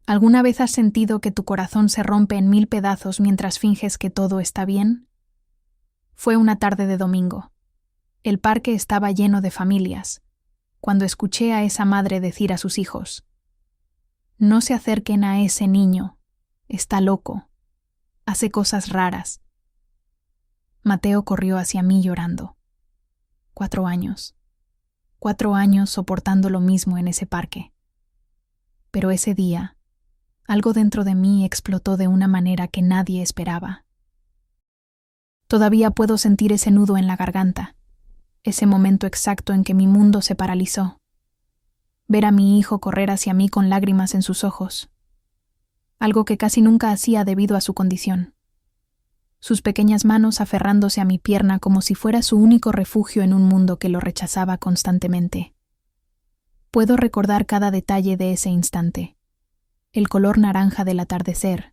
¿Alguna vez has sentido que tu corazón se rompe en 1000 pedazos mientras finges que todo está bien? Fue una tarde de domingo. El parque estaba lleno de familias, cuando escuché a esa madre decir a sus hijos: «No se acerquen a ese niño, está loco, hace cosas raras». Mateo corrió hacia mí llorando. 4 años. 4 años soportando lo mismo en ese parque. Pero ese día, algo dentro de mí explotó de una manera que nadie esperaba. Todavía puedo sentir ese nudo en la garganta, ese momento exacto en que mi mundo se paralizó. Ver a mi hijo correr hacia mí con lágrimas en sus ojos, algo que casi nunca hacía debido a su condición. Sus pequeñas manos aferrándose a mi pierna como si fuera su único refugio en un mundo que lo rechazaba constantemente. Puedo recordar cada detalle de ese instante. El color naranja del atardecer,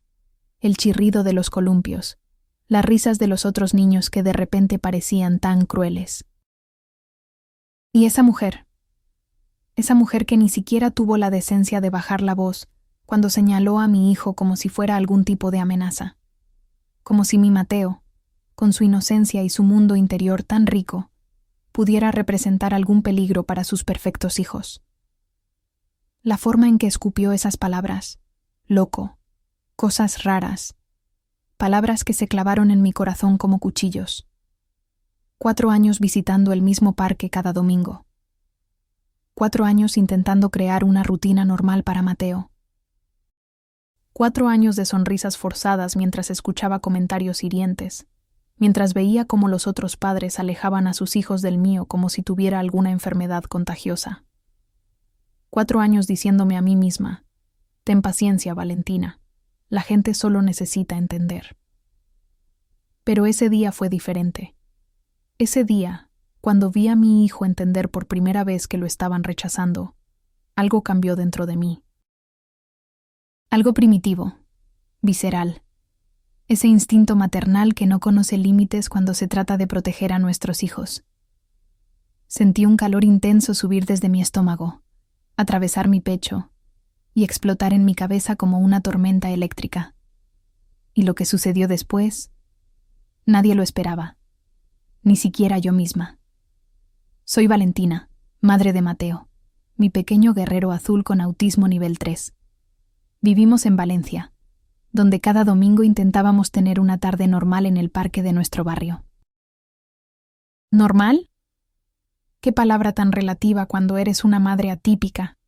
el chirrido de los columpios, las risas de los otros niños que de repente parecían tan crueles. Y esa mujer que ni siquiera tuvo la decencia de bajar la voz cuando señaló a mi hijo como si fuera algún tipo de amenaza. Como si mi Mateo, con su inocencia y su mundo interior tan rico, pudiera representar algún peligro para sus perfectos hijos. La forma en que escupió esas palabras, loco, cosas raras, palabras que se clavaron en mi corazón como cuchillos. 4 años visitando el mismo parque cada domingo. 4 años intentando crear una rutina normal para Mateo. 4 años de sonrisas forzadas mientras escuchaba comentarios hirientes, mientras veía cómo los otros padres alejaban a sus hijos del mío como si tuviera alguna enfermedad contagiosa. 4 años diciéndome a mí misma: «Ten paciencia, Valentina, la gente solo necesita entender». Pero ese día fue diferente. Ese día, cuando vi a mi hijo entender por primera vez que lo estaban rechazando, algo cambió dentro de mí. Algo primitivo, visceral. Ese instinto maternal que no conoce límites cuando se trata de proteger a nuestros hijos. Sentí un calor intenso subir desde mi estómago, atravesar mi pecho y explotar en mi cabeza como una tormenta eléctrica. Y lo que sucedió después, nadie lo esperaba, ni siquiera yo misma. Soy Valentina, madre de Mateo, mi pequeño guerrero azul con autismo nivel 3. Vivimos en Valencia, donde cada domingo intentábamos tener una tarde normal en el parque de nuestro barrio. ¿Normal? Qué palabra tan relativa cuando eres una madre atípica.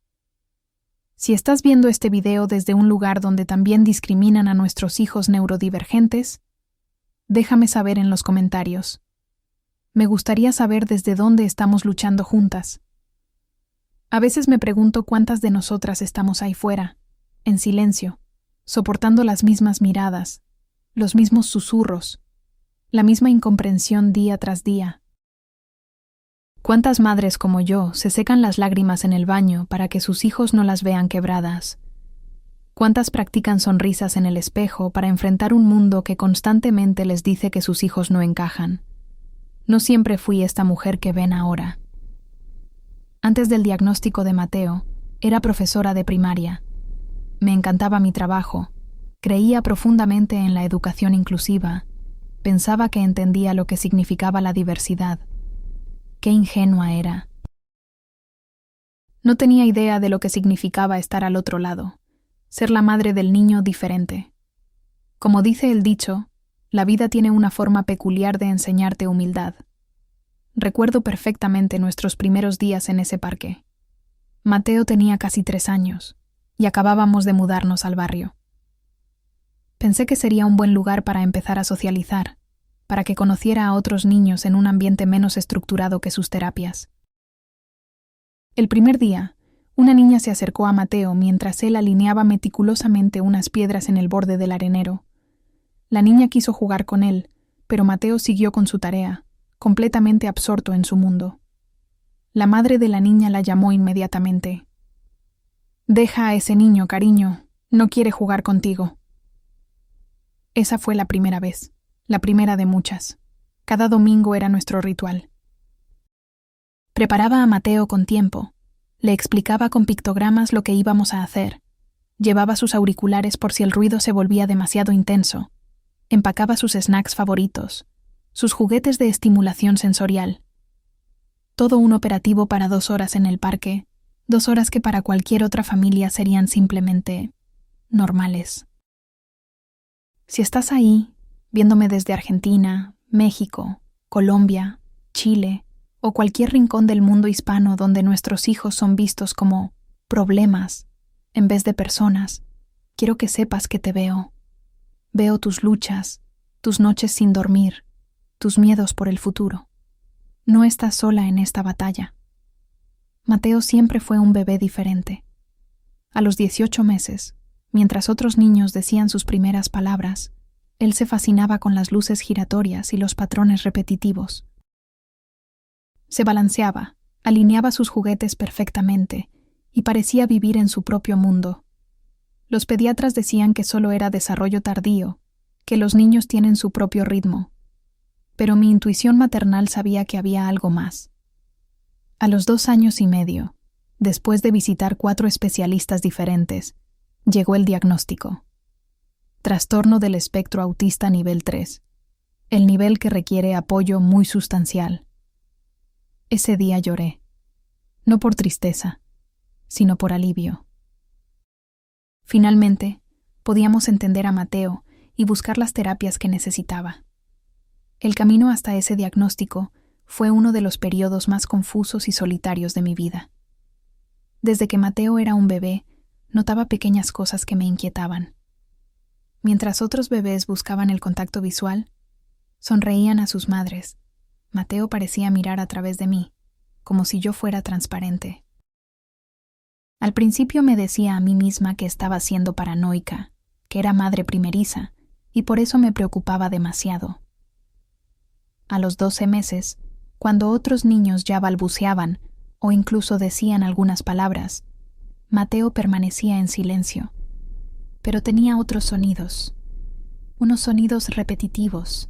Si estás viendo este video desde un lugar donde también discriminan a nuestros hijos neurodivergentes, déjame saber en los comentarios. Me gustaría saber desde dónde estamos luchando juntas. A veces me pregunto cuántas de nosotras estamos ahí fuera, en silencio, soportando las mismas miradas, los mismos susurros, la misma incomprensión día tras día. ¿Cuántas madres como yo se secan las lágrimas en el baño para que sus hijos no las vean quebradas? ¿Cuántas practican sonrisas en el espejo para enfrentar un mundo que constantemente les dice que sus hijos no encajan? No siempre fui esta mujer que ven ahora. Antes del diagnóstico de Mateo, era profesora de primaria. Me encantaba mi trabajo, creía profundamente en la educación inclusiva, pensaba que entendía lo que significaba la diversidad. Qué ingenua era. No tenía idea de lo que significaba estar al otro lado, ser la madre del niño diferente. Como dice el dicho, la vida tiene una forma peculiar de enseñarte humildad. Recuerdo perfectamente nuestros primeros días en ese parque. Mateo tenía casi 3 años y acabábamos de mudarnos al barrio. Pensé que sería un buen lugar para empezar a socializar, para que conociera a otros niños en un ambiente menos estructurado que sus terapias. El primer día, una niña se acercó a Mateo mientras él alineaba meticulosamente unas piedras en el borde del arenero. La niña quiso jugar con él, pero Mateo siguió con su tarea, completamente absorto en su mundo. La madre de la niña la llamó inmediatamente. «Deja a ese niño, cariño, no quiere jugar contigo». Esa fue la primera vez, la primera de muchas. Cada domingo era nuestro ritual. Preparaba a Mateo con tiempo, le explicaba con pictogramas lo que íbamos a hacer, Llevaba sus auriculares por si el ruido se volvía demasiado intenso. Empacaba sus snacks favoritos, sus juguetes de estimulación sensorial. Todo un operativo para 2 horas en el parque, 2 horas que para cualquier otra familia serían simplemente normales. Si estás ahí, viéndome desde Argentina, México, Colombia, Chile o cualquier rincón del mundo hispano donde nuestros hijos son vistos como problemas en vez de personas, quiero que sepas que te veo. Veo tus luchas, tus noches sin dormir, tus miedos por el futuro. No estás sola en esta batalla. Mateo siempre fue un bebé diferente. A los 18 meses, mientras otros niños decían sus primeras palabras, él se fascinaba con las luces giratorias y los patrones repetitivos. Se balanceaba, alineaba sus juguetes perfectamente y parecía vivir en su propio mundo. Los pediatras decían que solo era desarrollo tardío, que los niños tienen su propio ritmo. Pero mi intuición maternal sabía que había algo más. A los 2 años y medio, después de visitar 4 especialistas diferentes, llegó el diagnóstico. Trastorno del espectro autista nivel 3, el nivel que requiere apoyo muy sustancial. Ese día lloré, no por tristeza, sino por alivio. Finalmente, podíamos entender a Mateo y buscar las terapias que necesitaba. El camino hasta ese diagnóstico fue uno de los periodos más confusos y solitarios de mi vida. Desde que Mateo era un bebé, notaba pequeñas cosas que me inquietaban. Mientras otros bebés buscaban el contacto visual, sonreían a sus madres, Mateo parecía mirar a través de mí, como si yo fuera transparente. Al principio me decía a mí misma que estaba siendo paranoica, que era madre primeriza, y por eso me preocupaba demasiado. A los 12 meses, cuando otros niños ya balbuceaban o incluso decían algunas palabras, Mateo permanecía en silencio, pero tenía otros sonidos, unos sonidos repetitivos,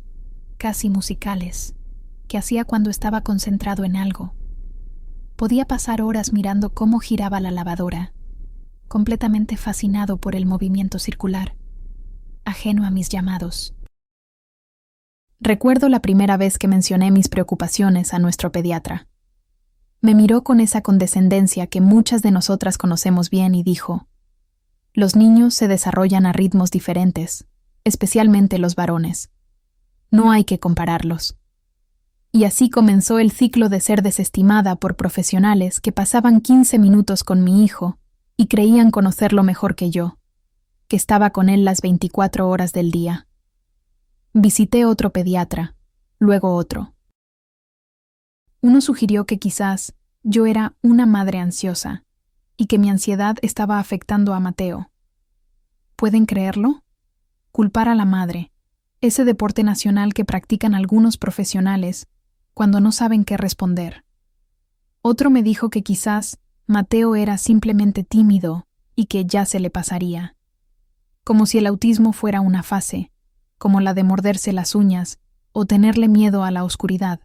casi musicales, que hacía cuando estaba concentrado en algo. Podía pasar horas mirando cómo giraba la lavadora, completamente fascinado por el movimiento circular, ajeno a mis llamados. Recuerdo la primera vez que mencioné mis preocupaciones a nuestro pediatra. Me miró con esa condescendencia que muchas de nosotras conocemos bien y dijo: «Los niños se desarrollan a ritmos diferentes, especialmente los varones. No hay que compararlos». Y así comenzó el ciclo de ser desestimada por profesionales que pasaban 15 minutos con mi hijo y creían conocerlo mejor que yo, que estaba con él las 24 horas del día. Visité otro pediatra, luego otro. Uno sugirió que quizás yo era una madre ansiosa y que mi ansiedad estaba afectando a Mateo. ¿Pueden creerlo? Culpar a la madre, ese deporte nacional que practican algunos profesionales cuando no saben qué responder. Otro me dijo que quizás Mateo era simplemente tímido y que ya se le pasaría. Como si el autismo fuera una fase, como la de morderse las uñas o tenerle miedo a la oscuridad.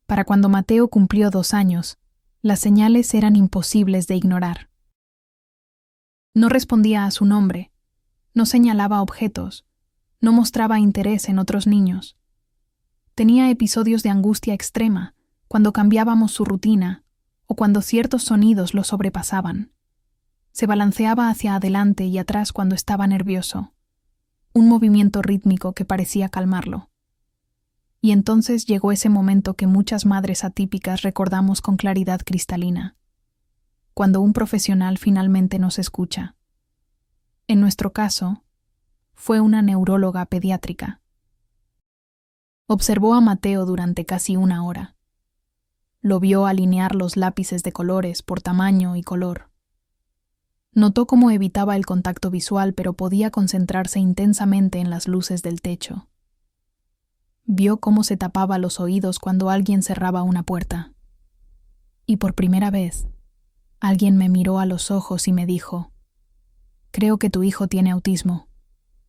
Para cuando Mateo cumplió 2 años, las señales eran imposibles de ignorar. No respondía a su nombre, no señalaba objetos, no mostraba interés en otros niños. Tenía episodios de angustia extrema cuando cambiábamos su rutina o cuando ciertos sonidos lo sobrepasaban. Se balanceaba hacia adelante y atrás cuando estaba nervioso, un movimiento rítmico que parecía calmarlo. Y entonces llegó ese momento que muchas madres atípicas recordamos con claridad cristalina, cuando un profesional finalmente nos escucha. En nuestro caso, fue una neuróloga pediátrica. Observó a Mateo durante casi 1 hora. Lo vio alinear los lápices de colores por tamaño y color. Notó cómo evitaba el contacto visual, pero podía concentrarse intensamente en las luces del techo. Vio cómo se tapaba los oídos cuando alguien cerraba una puerta. Y por primera vez, alguien me miró a los ojos y me dijo: «Creo que tu hijo tiene autismo.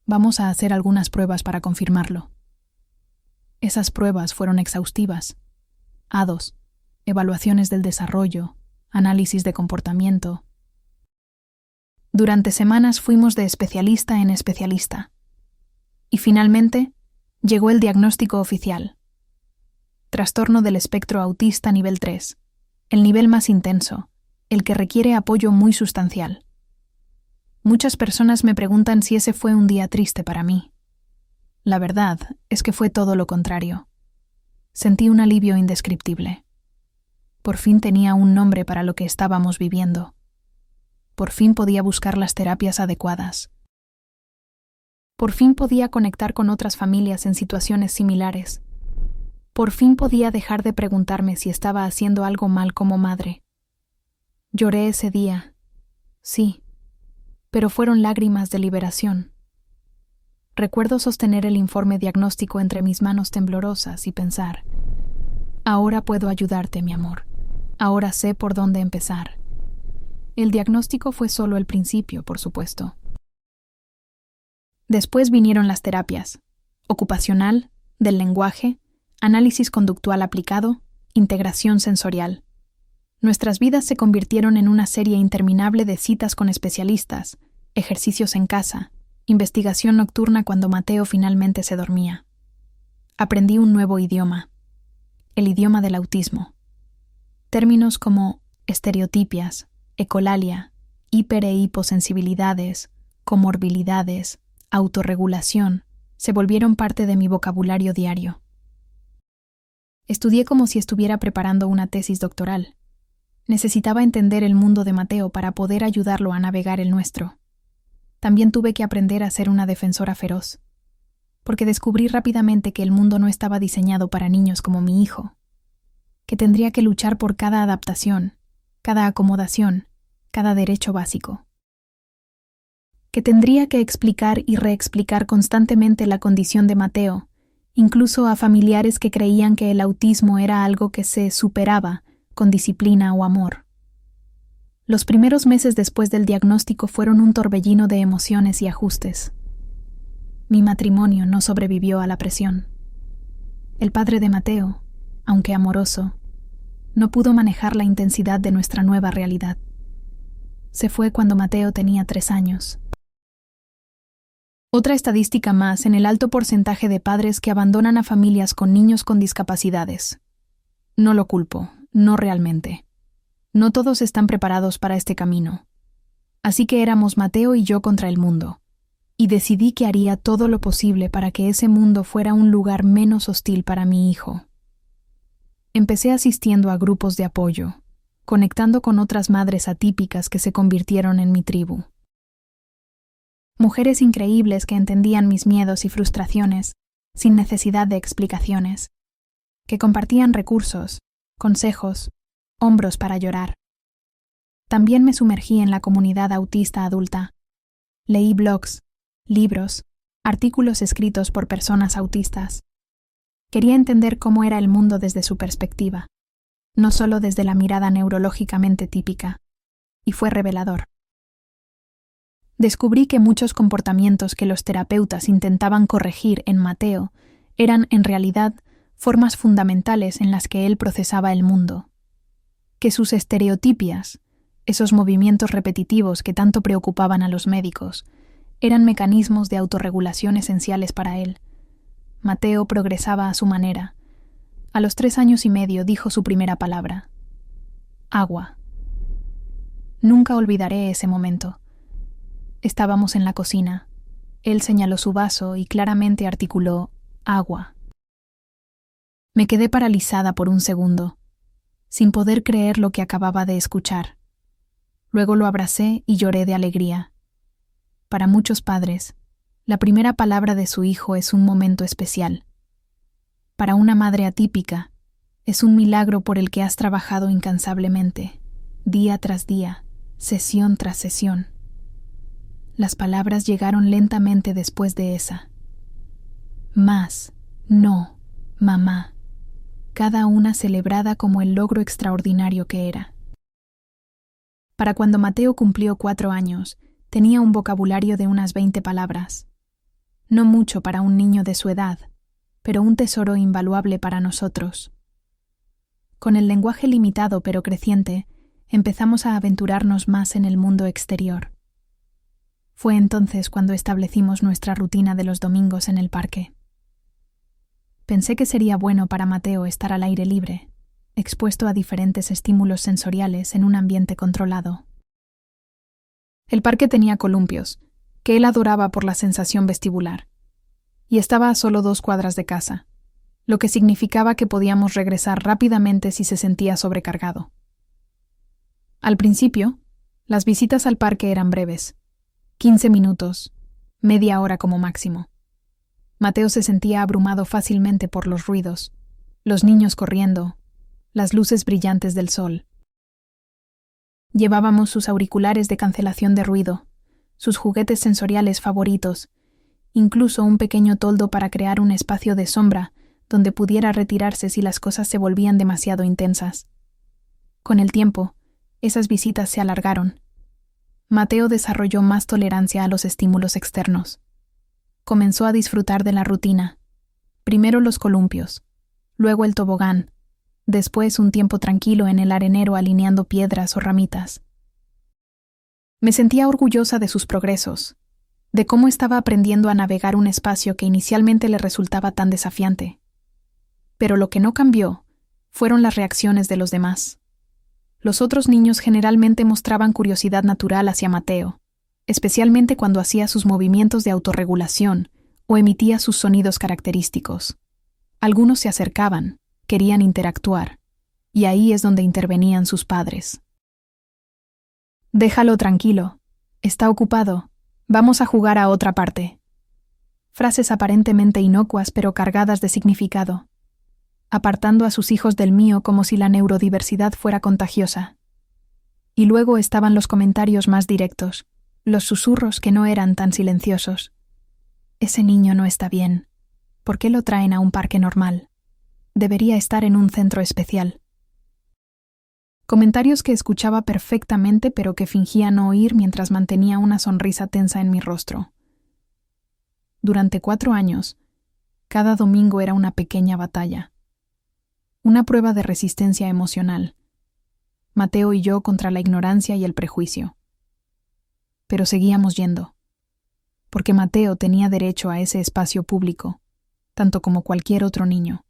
Vamos a hacer algunas pruebas para confirmarlo». Esas pruebas fueron exhaustivas. A2, evaluaciones del desarrollo, análisis de comportamiento. Durante semanas fuimos de especialista en especialista. Y finalmente, llegó el diagnóstico oficial. Trastorno del espectro autista nivel 3, el nivel más intenso, el que requiere apoyo muy sustancial. Muchas personas me preguntan si ese fue un día triste para mí. La verdad es que fue todo lo contrario. Sentí un alivio indescriptible. Por fin tenía un nombre para lo que estábamos viviendo. Por fin podía buscar las terapias adecuadas. Por fin podía conectar con otras familias en situaciones similares. Por fin podía dejar de preguntarme si estaba haciendo algo mal como madre. Lloré ese día, sí, pero fueron lágrimas de liberación. Recuerdo sostener el informe diagnóstico entre mis manos temblorosas y pensar: ahora puedo ayudarte, mi amor. Ahora sé por dónde empezar. El diagnóstico fue solo el principio, por supuesto. Después vinieron las terapias: ocupacional, del lenguaje, análisis conductual aplicado, integración sensorial. Nuestras vidas se convirtieron en una serie interminable de citas con especialistas, ejercicios en casa, investigación nocturna cuando Mateo finalmente se dormía. Aprendí un nuevo idioma, el idioma del autismo. Términos como estereotipias, ecolalia, hiper- e hiposensibilidades, comorbilidades, autorregulación, se volvieron parte de mi vocabulario diario. Estudié como si estuviera preparando una tesis doctoral. Necesitaba entender el mundo de Mateo para poder ayudarlo a navegar el nuestro. También tuve que aprender a ser una defensora feroz, porque descubrí rápidamente que el mundo no estaba diseñado para niños como mi hijo, que tendría que luchar por cada adaptación, cada acomodación, cada derecho básico. Que tendría que explicar y reexplicar constantemente la condición de Mateo, incluso a familiares que creían que el autismo era algo que se superaba con disciplina o amor. Los primeros meses después del diagnóstico fueron un torbellino de emociones y ajustes. Mi matrimonio no sobrevivió a la presión. El padre de Mateo, aunque amoroso, no pudo manejar la intensidad de nuestra nueva realidad. Se fue cuando Mateo tenía 3 años. Otra estadística más en el alto porcentaje de padres que abandonan a familias con niños con discapacidades. No lo culpo, no realmente. No todos están preparados para este camino. Así que éramos Mateo y yo contra el mundo, y decidí que haría todo lo posible para que ese mundo fuera un lugar menos hostil para mi hijo. Empecé asistiendo a grupos de apoyo, conectando con otras madres atípicas que se convirtieron en mi tribu. Mujeres increíbles que entendían mis miedos y frustraciones sin necesidad de explicaciones, que compartían recursos, consejos, hombros para llorar. También me sumergí en la comunidad autista adulta. Leí blogs, libros, artículos escritos por personas autistas. Quería entender cómo era el mundo desde su perspectiva, no solo desde la mirada neurológicamente típica, y fue revelador. Descubrí que muchos comportamientos que los terapeutas intentaban corregir en Mateo eran, en realidad, formas fundamentales en las que él procesaba el mundo. Que sus estereotipias, esos movimientos repetitivos que tanto preocupaban a los médicos, eran mecanismos de autorregulación esenciales para él. Mateo progresaba a su manera. A los 3 años y medio dijo su primera palabra: agua. Nunca olvidaré ese momento. Estábamos en la cocina. Él señaló su vaso y claramente articuló: agua. Me quedé paralizada por un segundo, sin poder creer lo que acababa de escuchar. Luego lo abracé y lloré de alegría. Para muchos padres, la primera palabra de su hijo es un momento especial. Para una madre atípica, es un milagro por el que has trabajado incansablemente, día tras día, sesión tras sesión. Las palabras llegaron lentamente después de esa. Más, no, mamá. Cada una celebrada como el logro extraordinario que era. Para cuando Mateo cumplió 4 años, tenía un vocabulario de unas 20 palabras. No mucho para un niño de su edad, pero un tesoro invaluable para nosotros. Con el lenguaje limitado pero creciente, empezamos a aventurarnos más en el mundo exterior. Fue entonces cuando establecimos nuestra rutina de los domingos en el parque. Pensé que sería bueno para Mateo estar al aire libre, expuesto a diferentes estímulos sensoriales en un ambiente controlado. El parque tenía columpios, que él adoraba por la sensación vestibular, y estaba a solo 2 cuadras de casa, lo que significaba que podíamos regresar rápidamente si se sentía sobrecargado. Al principio, las visitas al parque eran breves, 15 minutos, media hora como máximo. Mateo se sentía abrumado fácilmente por los ruidos, los niños corriendo, las luces brillantes del sol. Llevábamos sus auriculares de cancelación de ruido, sus juguetes sensoriales favoritos, incluso un pequeño toldo para crear un espacio de sombra donde pudiera retirarse si las cosas se volvían demasiado intensas. Con el tiempo, esas visitas se alargaron. Mateo desarrolló más tolerancia a los estímulos externos. Comenzó a disfrutar de la rutina. Primero los columpios, luego el tobogán, después un tiempo tranquilo en el arenero alineando piedras o ramitas. Me sentía orgullosa de sus progresos, de cómo estaba aprendiendo a navegar un espacio que inicialmente le resultaba tan desafiante. Pero lo que no cambió fueron las reacciones de los demás. Los otros niños generalmente mostraban curiosidad natural hacia Mateo, especialmente cuando hacía sus movimientos de autorregulación o emitía sus sonidos característicos. Algunos se acercaban, querían interactuar, y ahí es donde intervenían sus padres. «Déjalo tranquilo. Está ocupado. Vamos a jugar a otra parte». Frases aparentemente inocuas pero cargadas de significado, apartando a sus hijos del mío como si la neurodiversidad fuera contagiosa. Y luego estaban los comentarios más directos, los susurros que no eran tan silenciosos. «Ese niño no está bien. ¿Por qué lo traen a un parque normal? Debería estar en un centro especial». Comentarios que escuchaba perfectamente pero que fingía no oír mientras mantenía una sonrisa tensa en mi rostro. Durante 4 años, cada domingo era una pequeña batalla. Una prueba de resistencia emocional. Mateo y yo contra la ignorancia y el prejuicio. Pero seguíamos yendo, porque Mateo tenía derecho a ese espacio público, tanto como cualquier otro niño.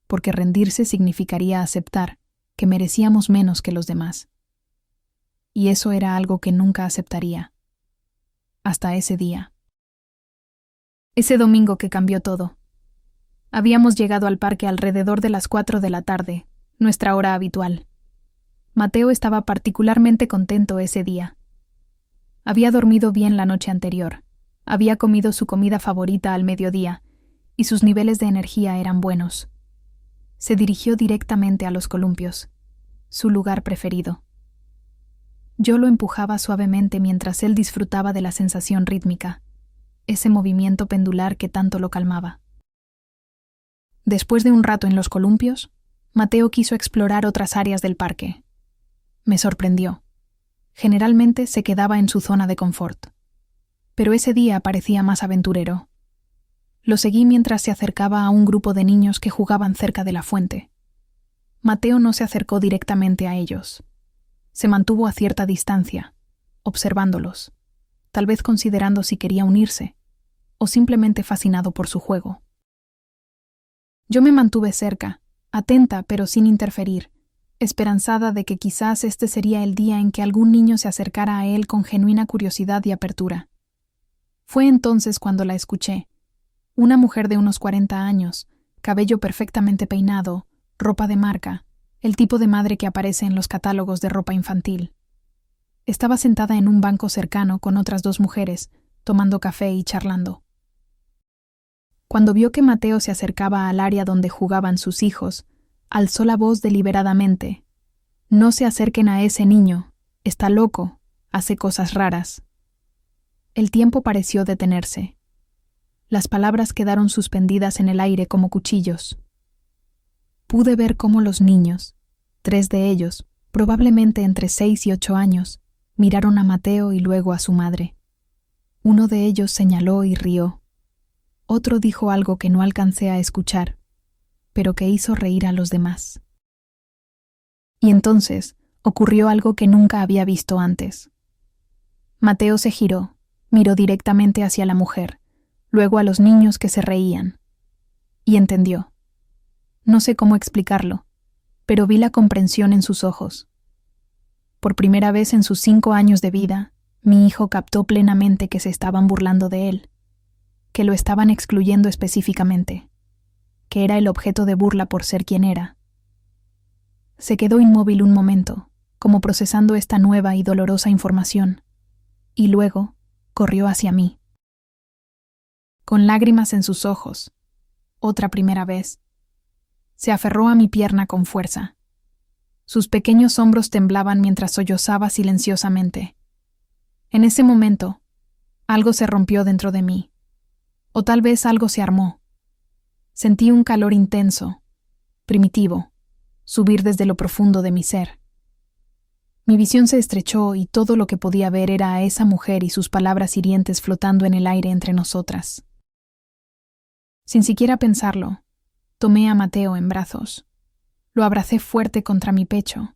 Porque rendirse significaría aceptar que merecíamos menos que los demás. Y eso era algo que nunca aceptaría. Hasta ese día. Ese domingo que cambió todo. Habíamos llegado al parque alrededor de las 4 de la tarde, nuestra hora habitual. Mateo estaba particularmente contento ese día. Había dormido bien la noche anterior, había comido su comida favorita al mediodía, y sus niveles de energía eran buenos. Se dirigió directamente a los columpios, su lugar preferido. Yo lo empujaba suavemente mientras él disfrutaba de la sensación rítmica, ese movimiento pendular que tanto lo calmaba. Después de un rato en los columpios, Mateo quiso explorar otras áreas del parque. Me sorprendió. Generalmente se quedaba en su zona de confort. Pero ese día parecía más aventurero. Lo seguí mientras se acercaba a un grupo de niños que jugaban cerca de la fuente. Mateo no se acercó directamente a ellos. Se mantuvo a cierta distancia, observándolos, tal vez considerando si quería unirse, o simplemente fascinado por su juego. Yo me mantuve cerca, atenta pero sin interferir, esperanzada de que quizás este sería el día en que algún niño se acercara a él con genuina curiosidad y apertura. Fue entonces cuando la escuché. Una mujer de unos 40 años, cabello perfectamente peinado, ropa de marca, el tipo de madre que aparece en los catálogos de ropa infantil. Estaba sentada en un banco cercano con otras 2 mujeres, tomando café y charlando. Cuando vio que Mateo se acercaba al área donde jugaban sus hijos, alzó la voz deliberadamente. «No se acerquen a ese niño. Está loco. Hace cosas raras». El tiempo pareció detenerse. Las palabras quedaron suspendidas en el aire como cuchillos. Pude ver cómo los niños, 3 de ellos, probablemente entre 6 y 8 años, miraron a Mateo y luego a su madre. Uno de ellos señaló y rió. Otro dijo algo que no alcancé a escuchar, pero que hizo reír a los demás. Y entonces ocurrió algo que nunca había visto antes. Mateo se giró, Miró directamente hacia la mujer, luego a los niños que se reían. Y entendió. No sé cómo explicarlo, pero vi la comprensión en sus ojos. Por primera vez en sus 5 años de vida, mi hijo captó plenamente que se estaban burlando de él, que lo estaban excluyendo específicamente, que era el objeto de burla por ser quien era. Se quedó inmóvil un momento, como procesando esta nueva y dolorosa información, y luego corrió hacia mí. Con lágrimas en sus ojos, otra primera vez, se aferró a mi pierna con fuerza. Sus pequeños hombros temblaban mientras sollozaba silenciosamente. En ese momento, algo se rompió dentro de mí, o tal vez algo se armó. Sentí un calor intenso, primitivo, subir desde lo profundo de mi ser. Mi visión se estrechó y todo lo que podía ver era a esa mujer y sus palabras hirientes flotando en el aire entre nosotras. Sin siquiera pensarlo, tomé a Mateo en brazos. Lo abracé fuerte contra mi pecho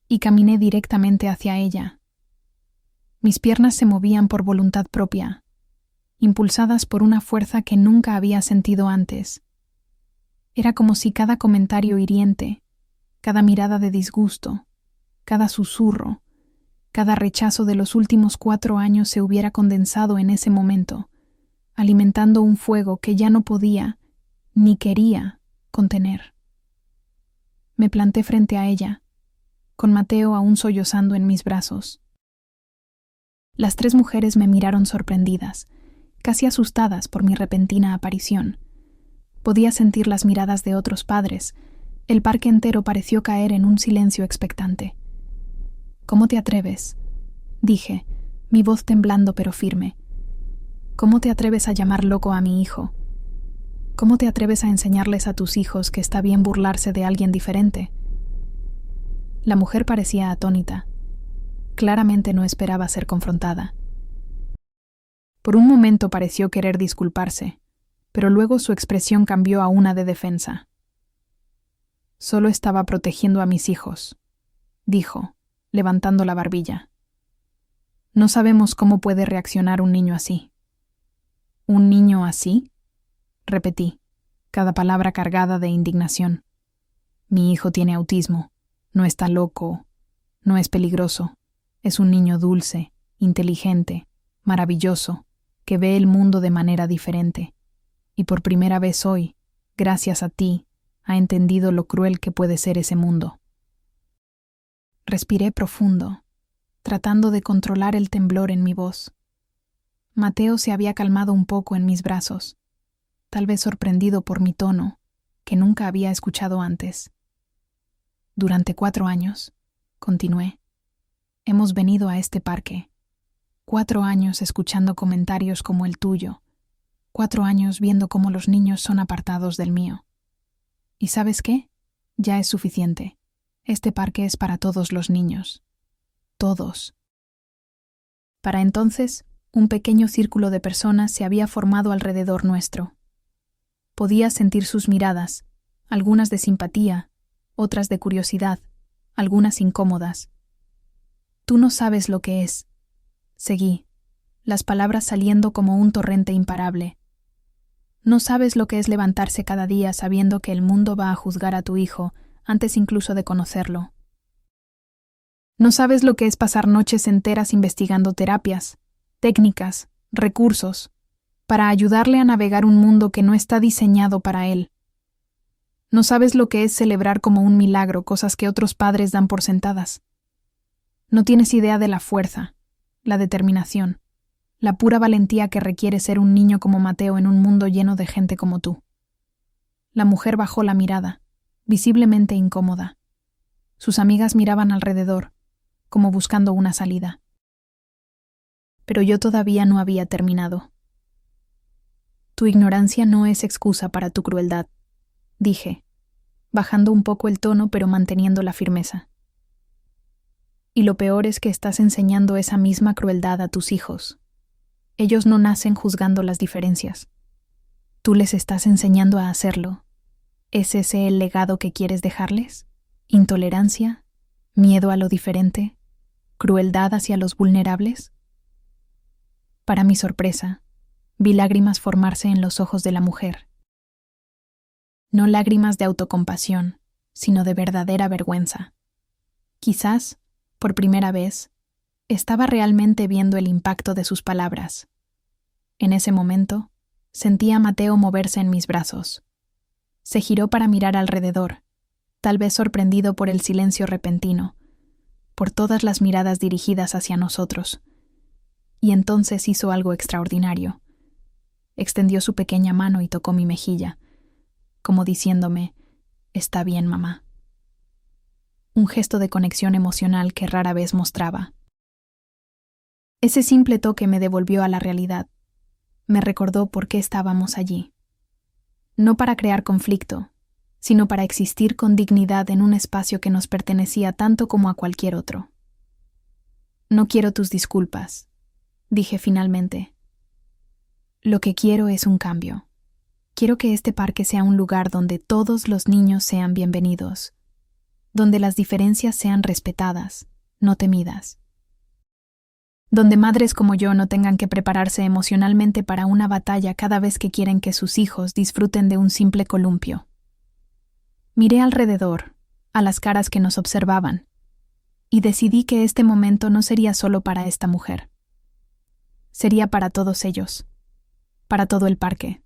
y caminé directamente hacia ella. Mis piernas se movían por voluntad propia, impulsadas por una fuerza que nunca había sentido antes. Era como si cada comentario hiriente, cada mirada de disgusto, cada susurro, cada rechazo de los últimos 4 años se hubiera condensado en ese momento, alimentando un fuego que ya no podía, ni quería, contener. Me planté frente a ella, con Mateo aún sollozando en mis brazos. Las 3 mujeres me miraron sorprendidas, casi asustadas por mi repentina aparición. Podía sentir las miradas de otros padres. El parque entero pareció caer en un silencio expectante. «¿Cómo te atreves?», dije, mi voz temblando pero firme. «¿Cómo te atreves a llamar loco a mi hijo? ¿Cómo te atreves a enseñarles a tus hijos que está bien burlarse de alguien diferente?». La mujer parecía atónita. Claramente no esperaba ser confrontada. Por un momento pareció querer disculparse, pero luego su expresión cambió a una de defensa. «Solo estaba protegiendo a mis hijos», dijo, levantando la barbilla. «No sabemos cómo puede reaccionar un niño así». «¿Un niño así?», repetí, cada palabra cargada de indignación. «Mi hijo tiene autismo, no está loco, no es peligroso, es un niño dulce, inteligente, maravilloso, que ve el mundo de manera diferente. Y por primera vez hoy, gracias a ti, ha entendido lo cruel que puede ser ese mundo». Respiré profundo, tratando de controlar el temblor en mi voz. Mateo se había calmado un poco en mis brazos, tal vez sorprendido por mi tono, que nunca había escuchado antes. «Durante 4 años», continué, «hemos venido a este parque. 4 años escuchando comentarios como el tuyo. 4 años viendo cómo los niños son apartados del mío. ¿Y sabes qué? Ya es suficiente. Este parque es para todos los niños. Todos». Para entonces, un pequeño círculo de personas se había formado alrededor nuestro. Podía sentir sus miradas, algunas de simpatía, otras de curiosidad, algunas incómodas. «Tú no sabes lo que es», seguí, las palabras saliendo como un torrente imparable. «No sabes lo que es levantarse cada día sabiendo que el mundo va a juzgar a tu hijo antes incluso de conocerlo. No sabes lo que es pasar noches enteras investigando terapias, técnicas, recursos, para ayudarle a navegar un mundo que no está diseñado para él. No sabes lo que es celebrar como un milagro cosas que otros padres dan por sentadas. No tienes idea de la fuerza, la determinación, la pura valentía que requiere ser un niño como Mateo en un mundo lleno de gente como tú». La mujer bajó la mirada, visiblemente incómoda. Sus amigas miraban alrededor, como buscando una salida. Pero yo todavía no había terminado. «Tu ignorancia no es excusa para tu crueldad», dije, bajando un poco el tono pero manteniendo la firmeza. «Y lo peor es que estás enseñando esa misma crueldad a tus hijos. Ellos no nacen juzgando las diferencias. Tú les estás enseñando a hacerlo. ¿Es ese el legado que quieres dejarles? ¿Intolerancia? ¿Miedo a lo diferente? ¿Crueldad hacia los vulnerables?». Para mi sorpresa, vi lágrimas formarse en los ojos de la mujer. No lágrimas de autocompasión, sino de verdadera vergüenza. Quizás, por primera vez, estaba realmente viendo el impacto de sus palabras. En ese momento, sentí a Mateo moverse en mis brazos. Se giró para mirar alrededor, tal vez sorprendido por el silencio repentino, por todas las miradas dirigidas hacia nosotros. Y entonces hizo algo extraordinario. Extendió su pequeña mano y tocó mi mejilla, como diciéndome, «Está bien, mamá». Un gesto de conexión emocional que rara vez mostraba. Ese simple toque me devolvió a la realidad. Me recordó por qué estábamos allí. No para crear conflicto, sino para existir con dignidad en un espacio que nos pertenecía tanto como a cualquier otro. «No quiero tus disculpas», dije finalmente. «Lo que quiero es un cambio. Quiero que este parque sea un lugar donde todos los niños sean bienvenidos, donde las diferencias sean respetadas, no temidas. Donde madres como yo no tengan que prepararse emocionalmente para una batalla cada vez que quieren que sus hijos disfruten de un simple columpio». Miré alrededor, a las caras que nos observaban, y decidí que este momento no sería solo para esta mujer. Sería para todos ellos, para todo el parque,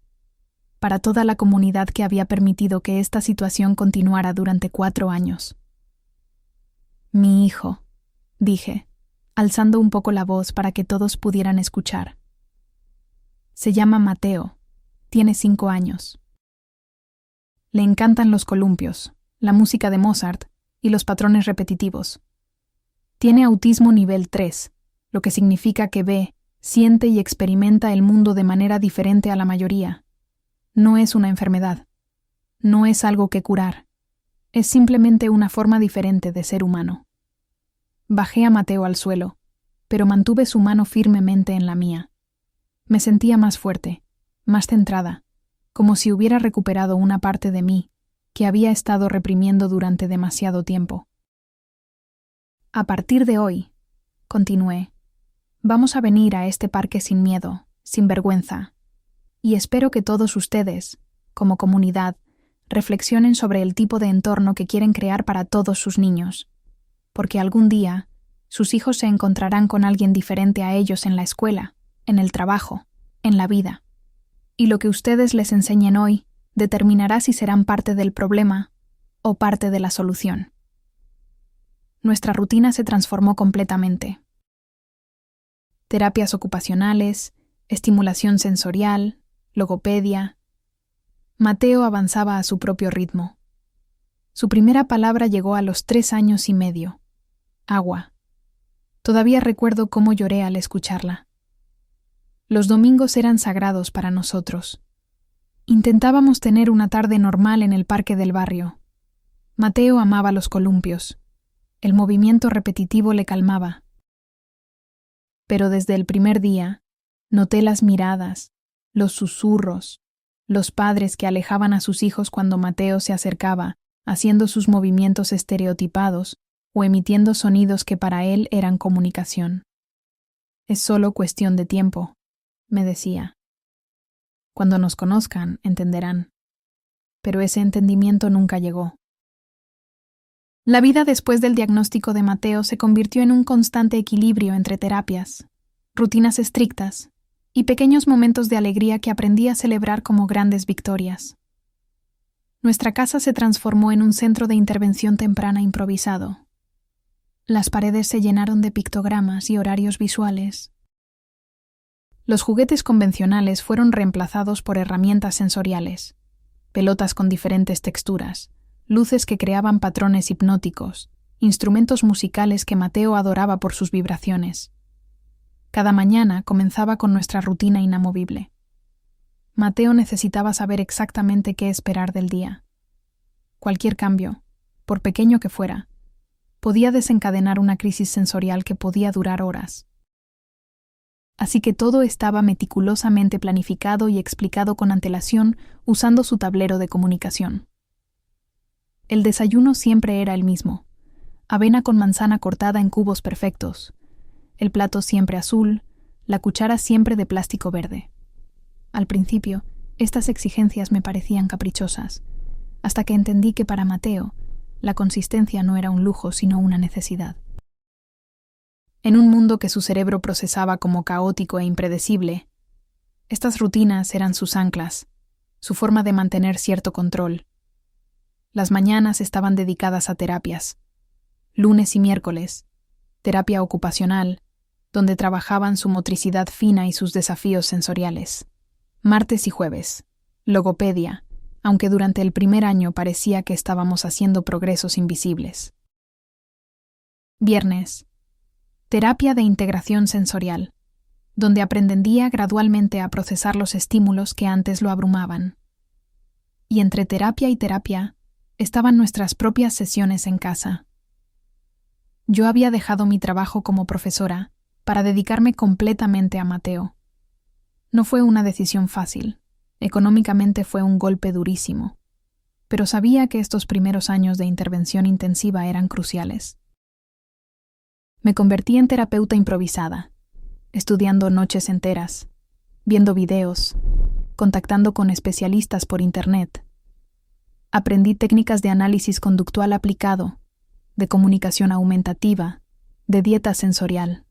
para toda la comunidad que había permitido que esta situación continuara durante 4 años. «Mi hijo», dije, alzando un poco la voz para que todos pudieran escuchar. «Se llama Mateo, tiene 5 años. Le encantan los columpios, la música de Mozart y los patrones repetitivos. Tiene autismo nivel 3, lo que significa que ve, siente y experimenta el mundo de manera diferente a la mayoría. No es una enfermedad. No es algo que curar. Es simplemente una forma diferente de ser humano». Bajé a Mateo al suelo, pero mantuve su mano firmemente en la mía. Me sentía más fuerte, más centrada, como si hubiera recuperado una parte de mí que había estado reprimiendo durante demasiado tiempo. «A partir de hoy», continué, «vamos a venir a este parque sin miedo, sin vergüenza, y espero que todos ustedes, como comunidad, reflexionen sobre el tipo de entorno que quieren crear para todos sus niños, porque algún día sus hijos se encontrarán con alguien diferente a ellos en la escuela, en el trabajo, en la vida. Y lo que ustedes les enseñen hoy determinará si serán parte del problema o parte de la solución». Nuestra rutina se transformó completamente. Terapias ocupacionales, estimulación sensorial, logopedia. Mateo avanzaba a su propio ritmo. Su primera palabra llegó a los 3 años y medio. Agua. Todavía recuerdo cómo lloré al escucharla. Los domingos eran sagrados para nosotros. Intentábamos tener una tarde normal en el parque del barrio. Mateo amaba los columpios. El movimiento repetitivo le calmaba. Pero desde el primer día, noté las miradas, los susurros, los padres que alejaban a sus hijos cuando Mateo se acercaba, haciendo sus movimientos estereotipados o emitiendo sonidos que para él eran comunicación. «Es solo cuestión de tiempo», me decía. «Cuando nos conozcan, entenderán». Pero ese entendimiento nunca llegó. La vida después del diagnóstico de Mateo se convirtió en un constante equilibrio entre terapias, rutinas estrictas y pequeños momentos de alegría que aprendí a celebrar como grandes victorias. Nuestra casa se transformó en un centro de intervención temprana improvisado. Las paredes se llenaron de pictogramas y horarios visuales. Los juguetes convencionales fueron reemplazados por herramientas sensoriales, pelotas con diferentes texturas, luces que creaban patrones hipnóticos, instrumentos musicales que Mateo adoraba por sus vibraciones. Cada mañana comenzaba con nuestra rutina inamovible. Mateo necesitaba saber exactamente qué esperar del día. Cualquier cambio, por pequeño que fuera, podía desencadenar una crisis sensorial que podía durar horas. Así que todo estaba meticulosamente planificado y explicado con antelación usando su tablero de comunicación. El desayuno siempre era el mismo: avena con manzana cortada en cubos perfectos, el plato siempre azul, la cuchara siempre de plástico verde. Al principio, estas exigencias me parecían caprichosas, hasta que entendí que para Mateo, la consistencia no era un lujo sino una necesidad. En un mundo que su cerebro procesaba como caótico e impredecible, estas rutinas eran sus anclas, su forma de mantener cierto control. Las mañanas estaban dedicadas a terapias. Lunes y miércoles, terapia ocupacional, donde trabajaban su motricidad fina y sus desafíos sensoriales. Martes y jueves, logopedia, aunque durante el primer año parecía que estábamos haciendo progresos invisibles. Viernes, terapia de integración sensorial, donde aprendía gradualmente a procesar los estímulos que antes lo abrumaban. Y entre terapia y terapia estaban nuestras propias sesiones en casa. Yo había dejado mi trabajo como profesora para dedicarme completamente a Mateo. No fue una decisión fácil, económicamente fue un golpe durísimo, pero sabía que estos primeros años de intervención intensiva eran cruciales. Me convertí en terapeuta improvisada, estudiando noches enteras, viendo videos, contactando con especialistas por internet. Aprendí técnicas de análisis conductual aplicado, de comunicación aumentativa, de dieta sensorial.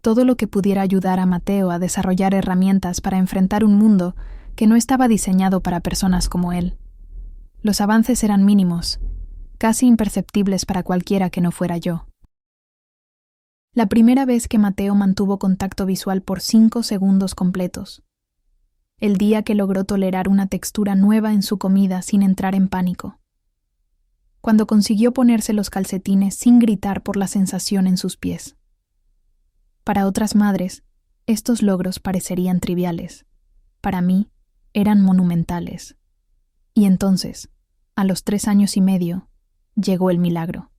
Todo lo que pudiera ayudar a Mateo a desarrollar herramientas para enfrentar un mundo que no estaba diseñado para personas como él. Los avances eran mínimos, casi imperceptibles para cualquiera que no fuera yo. La primera vez que Mateo mantuvo contacto visual por 5 segundos completos. El día que logró tolerar una textura nueva en su comida sin entrar en pánico. Cuando consiguió ponerse los calcetines sin gritar por la sensación en sus pies. Para otras madres, estos logros parecerían triviales. Para mí, eran monumentales. Y entonces, a los 3 años y medio, llegó el milagro.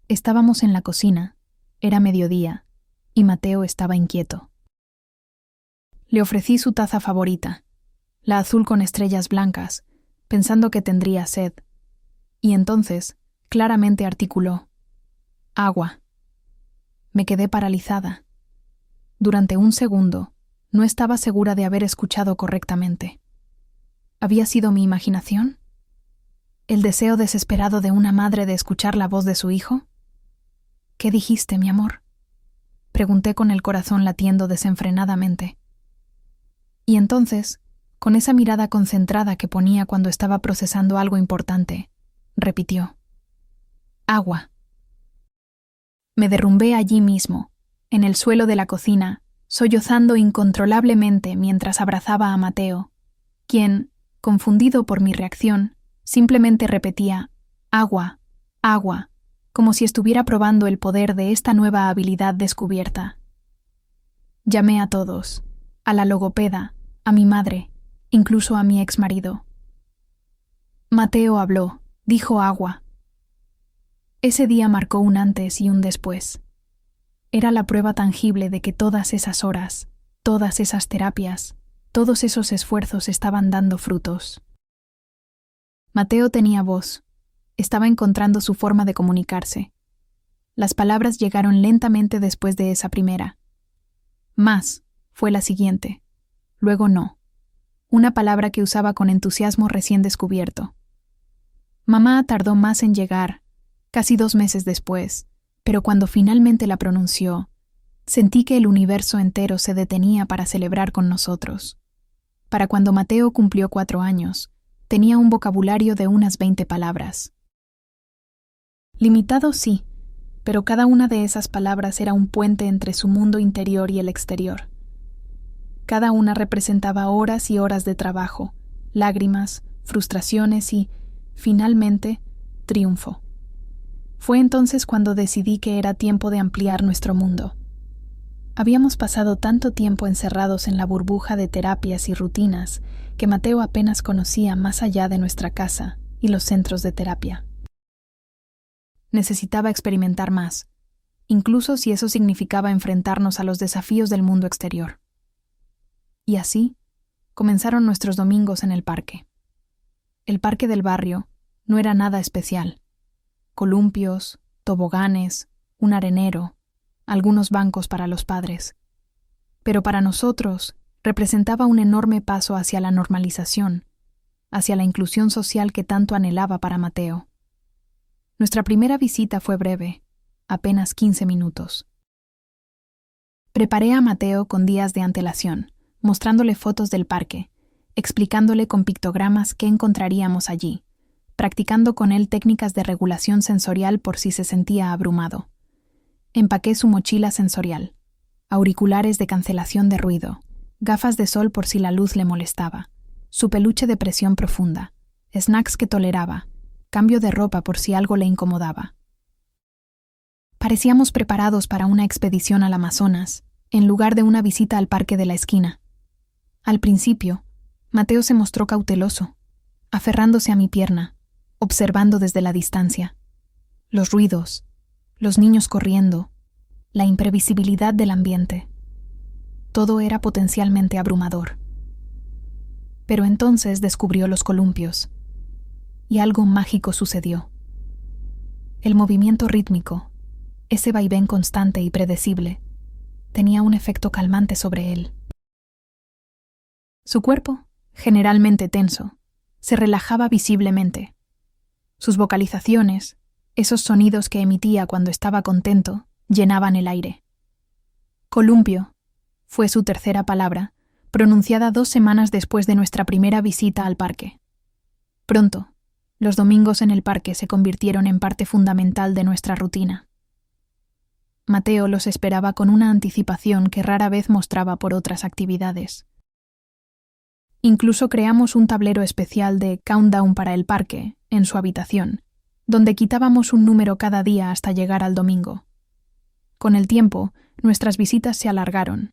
Estábamos en la cocina, era mediodía, y Mateo estaba inquieto. Le ofrecí su taza favorita, la azul con estrellas blancas, pensando que tendría sed. Y entonces, claramente articuló: agua. Me quedé paralizada. Durante un segundo, no estaba segura de haber escuchado correctamente. ¿Había sido mi imaginación? ¿El deseo desesperado de una madre de escuchar la voz de su hijo? ¿Qué dijiste, mi amor?, pregunté con el corazón latiendo desenfrenadamente. Y entonces, con esa mirada concentrada que ponía cuando estaba procesando algo importante, repitió: agua. Me derrumbé allí mismo, en el suelo de la cocina, sollozando incontrolablemente mientras abrazaba a Mateo, quien, confundido por mi reacción, simplemente repetía: agua, agua, como si estuviera probando el poder de esta nueva habilidad descubierta. Llamé a todos, a la logopeda, a mi madre, incluso a mi exmarido. Mateo habló, dijo agua. Ese día marcó un antes y un después. Era la prueba tangible de que todas esas horas, todas esas terapias, todos esos esfuerzos estaban dando frutos. Mateo tenía voz. Estaba encontrando su forma de comunicarse. Las palabras llegaron lentamente después de esa primera. Más fue la siguiente. Luego no. Una palabra que usaba con entusiasmo recién descubierto. Mamá tardó más en llegar, casi 2 meses después, pero cuando finalmente la pronunció, sentí que el universo entero se detenía para celebrar con nosotros. Para cuando Mateo cumplió 4 años, tenía un vocabulario de unas 20 palabras. Limitado sí, pero cada una de esas palabras era un puente entre su mundo interior y el exterior. Cada una representaba horas y horas de trabajo, lágrimas, frustraciones y, finalmente, triunfo. Fue entonces cuando decidí que era tiempo de ampliar nuestro mundo. Habíamos pasado tanto tiempo encerrados en la burbuja de terapias y rutinas que Mateo apenas conocía más allá de nuestra casa y los centros de terapia. Necesitaba experimentar más, incluso si eso significaba enfrentarnos a los desafíos del mundo exterior. Y así comenzaron nuestros domingos en el parque. El parque del barrio no era nada especial. Columpios, toboganes, un arenero, algunos bancos para los padres. pero para nosotros representaba un enorme paso hacia la normalización, hacia la inclusión social que tanto anhelaba para Mateo. Nuestra primera visita fue breve, apenas 15 minutos. Preparé a Mateo con días de antelación, mostrándole fotos del parque, explicándole con pictogramas qué encontraríamos allí, practicando con él técnicas de regulación sensorial por si se sentía abrumado. Empaqué su mochila sensorial, auriculares de cancelación de ruido, gafas de sol por si la luz le molestaba, su peluche de presión profunda, snacks que toleraba, cambio de ropa por si algo le incomodaba. Parecíamos preparados para una expedición al Amazonas, en lugar de una visita al parque de la esquina. Al principio, Mateo se mostró cauteloso, aferrándose a mi pierna, observando desde la distancia. Los ruidos, los niños corriendo, la imprevisibilidad del ambiente. Todo era potencialmente abrumador. Pero entonces descubrió los columpios, y algo mágico sucedió. El movimiento rítmico, ese vaivén constante y predecible, tenía un efecto calmante sobre él. Su cuerpo, generalmente tenso, se relajaba visiblemente. Sus vocalizaciones, esos sonidos que emitía cuando estaba contento, llenaban el aire. Columpio fue su tercera palabra, pronunciada 2 semanas después de nuestra primera visita al parque. Pronto, los domingos en el parque se convirtieron en parte fundamental de nuestra rutina. Mateo los esperaba con una anticipación que rara vez mostraba por otras actividades. Incluso creamos un tablero especial de countdown para el parque en su habitación, donde quitábamos un número cada día hasta llegar al domingo. Con el tiempo, nuestras visitas se alargaron.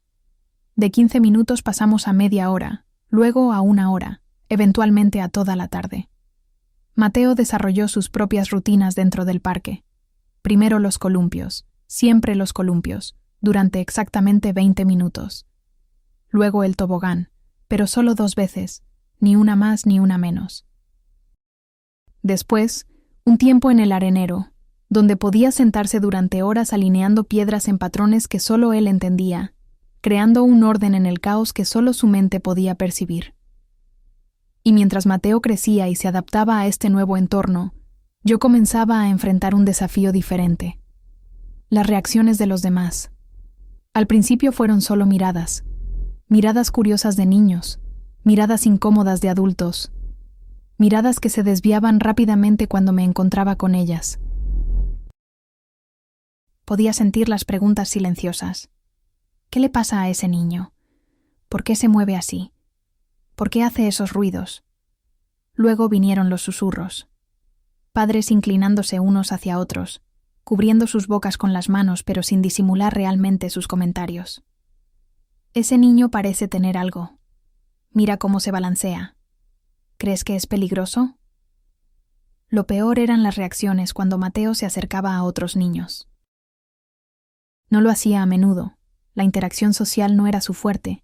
De 15 minutos pasamos a media hora, luego a 1 hora, eventualmente a toda la tarde. Mateo desarrolló sus propias rutinas dentro del parque. Primero los columpios, siempre los columpios, durante exactamente 20 minutos. Luego el tobogán, pero solo 2 veces, ni una más ni una menos. Después, un tiempo en el arenero, donde podía sentarse durante horas alineando piedras en patrones que solo él entendía, creando un orden en el caos que solo su mente podía percibir. Y mientras Mateo crecía y se adaptaba a este nuevo entorno, yo comenzaba a enfrentar un desafío diferente. Las reacciones de los demás. Al principio fueron solo miradas curiosas de niños, miradas incómodas de adultos, miradas que se desviaban rápidamente cuando me encontraba con ellas. Podía sentir las preguntas silenciosas. ¿Qué le pasa a ese niño? ¿Por qué se mueve así? ¿Por qué hace esos ruidos? Luego vinieron los susurros. Padres inclinándose unos hacia otros, cubriendo sus bocas con las manos pero sin disimular realmente sus comentarios. Ese niño parece tener algo. Mira cómo se balancea. ¿Crees que es peligroso? Lo peor eran las reacciones cuando Mateo se acercaba a otros niños. No lo hacía a menudo, la interacción social no era su fuerte,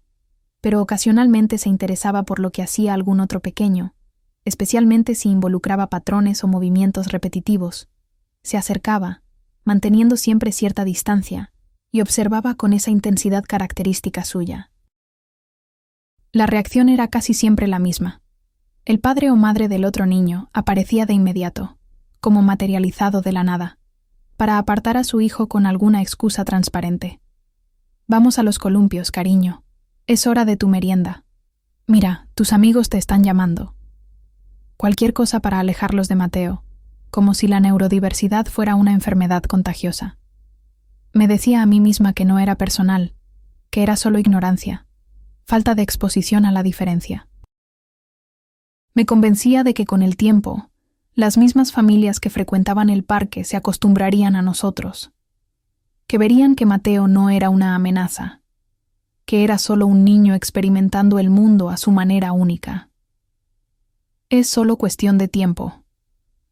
pero ocasionalmente se interesaba por lo que hacía algún otro pequeño, especialmente si involucraba patrones o movimientos repetitivos. Se acercaba, manteniendo siempre cierta distancia, y observaba con esa intensidad característica suya. La reacción era casi siempre la misma. El padre o madre del otro niño aparecía de inmediato, como materializado de la nada, para apartar a su hijo con alguna excusa transparente. Vamos a los columpios, cariño. Es hora de tu merienda. Mira, tus amigos te están llamando. Cualquier cosa para alejarlos de Mateo, como si la neurodiversidad fuera una enfermedad contagiosa. Me decía a mí misma que no era personal, que era solo ignorancia, falta de exposición a la diferencia. Me convencía de que con el tiempo, las mismas familias que frecuentaban el parque se acostumbrarían a nosotros, que verían que Mateo no era una amenaza, que era solo un niño experimentando el mundo a su manera única. Es solo cuestión de tiempo,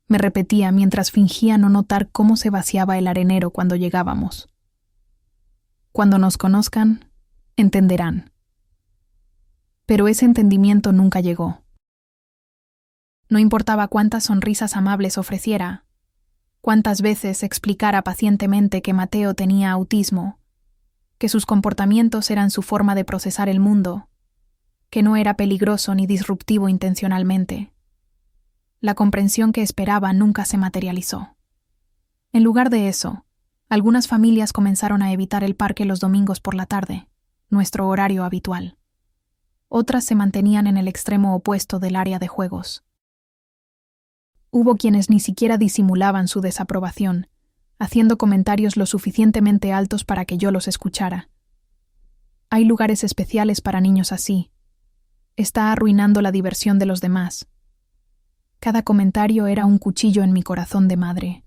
me repetía mientras fingía no notar cómo se vaciaba el arenero cuando llegábamos. Cuando nos conozcan, entenderán. Pero ese entendimiento nunca llegó. No importaba cuántas sonrisas amables ofreciera, cuántas veces explicara pacientemente que Mateo tenía autismo, que sus comportamientos eran su forma de procesar el mundo, que no era peligroso ni disruptivo intencionalmente. La comprensión que esperaba nunca se materializó. En lugar de eso, algunas familias comenzaron a evitar el parque los domingos por la tarde, nuestro horario habitual. Otras se mantenían en el extremo opuesto del área de juegos. Hubo quienes ni siquiera disimulaban su desaprobación, haciendo comentarios lo suficientemente altos para que yo los escuchara. Hay lugares especiales para niños así. Está arruinando la diversión de los demás. Cada comentario era un cuchillo en mi corazón de madre,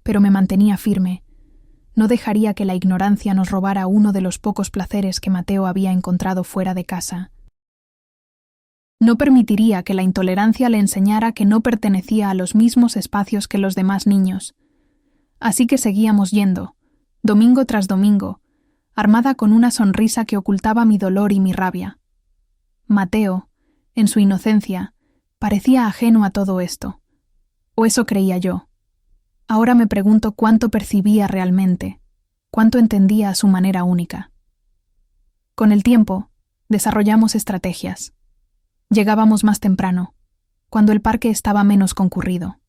pero me mantenía firme. No dejaría que la ignorancia nos robara uno de los pocos placeres que Mateo había encontrado fuera de casa. No permitiría que la intolerancia le enseñara que no pertenecía a los mismos espacios que los demás niños. Así que seguíamos yendo, domingo tras domingo, armada con una sonrisa que ocultaba mi dolor y mi rabia. Mateo, en su inocencia, parecía ajeno a todo esto. O eso creía yo. Ahora me pregunto cuánto percibía realmente, cuánto entendía a su manera única. Con el tiempo, desarrollamos estrategias. Llegábamos más temprano, cuando el parque estaba menos concurrido.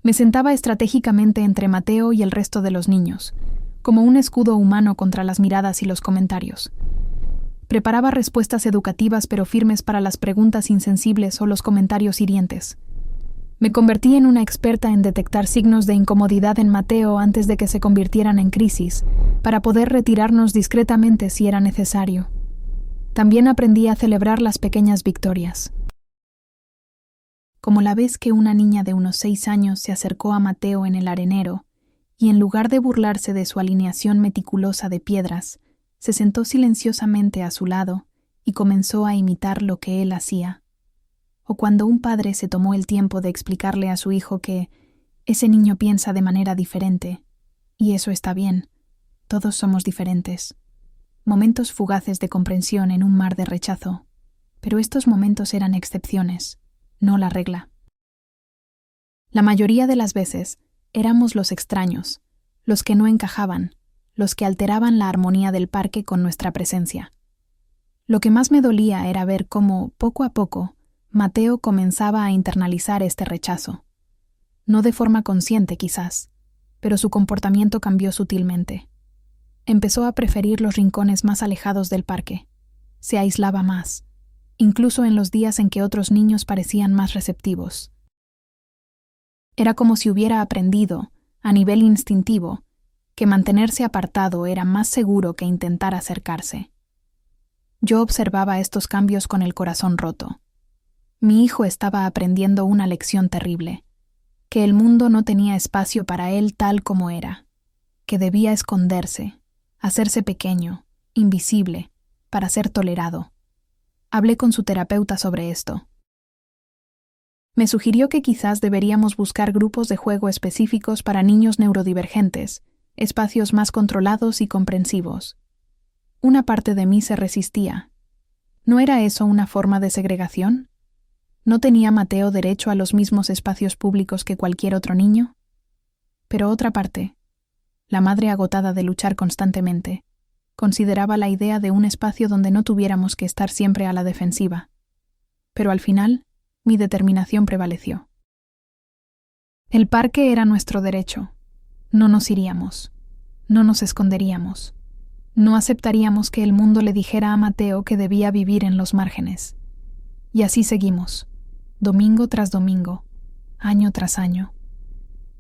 Me sentaba estratégicamente entre Mateo y el resto de los niños, como un escudo humano contra las miradas y los comentarios. Preparaba respuestas educativas pero firmes para las preguntas insensibles o los comentarios hirientes. Me convertí en una experta en detectar signos de incomodidad en Mateo antes de que se convirtieran en crisis, para poder retirarnos discretamente si era necesario. También aprendí a celebrar las pequeñas victorias. Como la vez que una niña de unos 6 años se acercó a Mateo en el arenero y en lugar de burlarse de su alineación meticulosa de piedras, se sentó silenciosamente a su lado y comenzó a imitar lo que él hacía. O cuando un padre se tomó el tiempo de explicarle a su hijo que ese niño piensa de manera diferente, y eso está bien, todos somos diferentes. Momentos fugaces de comprensión en un mar de rechazo, pero estos momentos eran excepciones, no la regla. La mayoría de las veces éramos los extraños, los que no encajaban, los que alteraban la armonía del parque con nuestra presencia. Lo que más me dolía era ver cómo, poco a poco, Mateo comenzaba a internalizar este rechazo. No de forma consciente, quizás, pero su comportamiento cambió sutilmente. Empezó a preferir los rincones más alejados del parque. Se aislaba más, incluso en los días en que otros niños parecían más receptivos. Era como si hubiera aprendido, a nivel instintivo, que mantenerse apartado era más seguro que intentar acercarse. Yo observaba estos cambios con el corazón roto. Mi hijo estaba aprendiendo una lección terrible, que el mundo no tenía espacio para él tal como era, que debía esconderse, hacerse pequeño, invisible, para ser tolerado. Hablé con su terapeuta sobre esto. Me sugirió que quizás deberíamos buscar grupos de juego específicos para niños neurodivergentes, espacios más controlados y comprensivos. Una parte de mí se resistía. ¿No era eso una forma de segregación? ¿No tenía Mateo derecho a los mismos espacios públicos que cualquier otro niño? Pero otra parte, la madre agotada de luchar constantemente, consideraba la idea de un espacio donde no tuviéramos que estar siempre a la defensiva. Pero al final, mi determinación prevaleció. El parque era nuestro derecho. No nos iríamos. No nos esconderíamos. No aceptaríamos que el mundo le dijera a Mateo que debía vivir en los márgenes. Y así seguimos, domingo tras domingo, año tras año.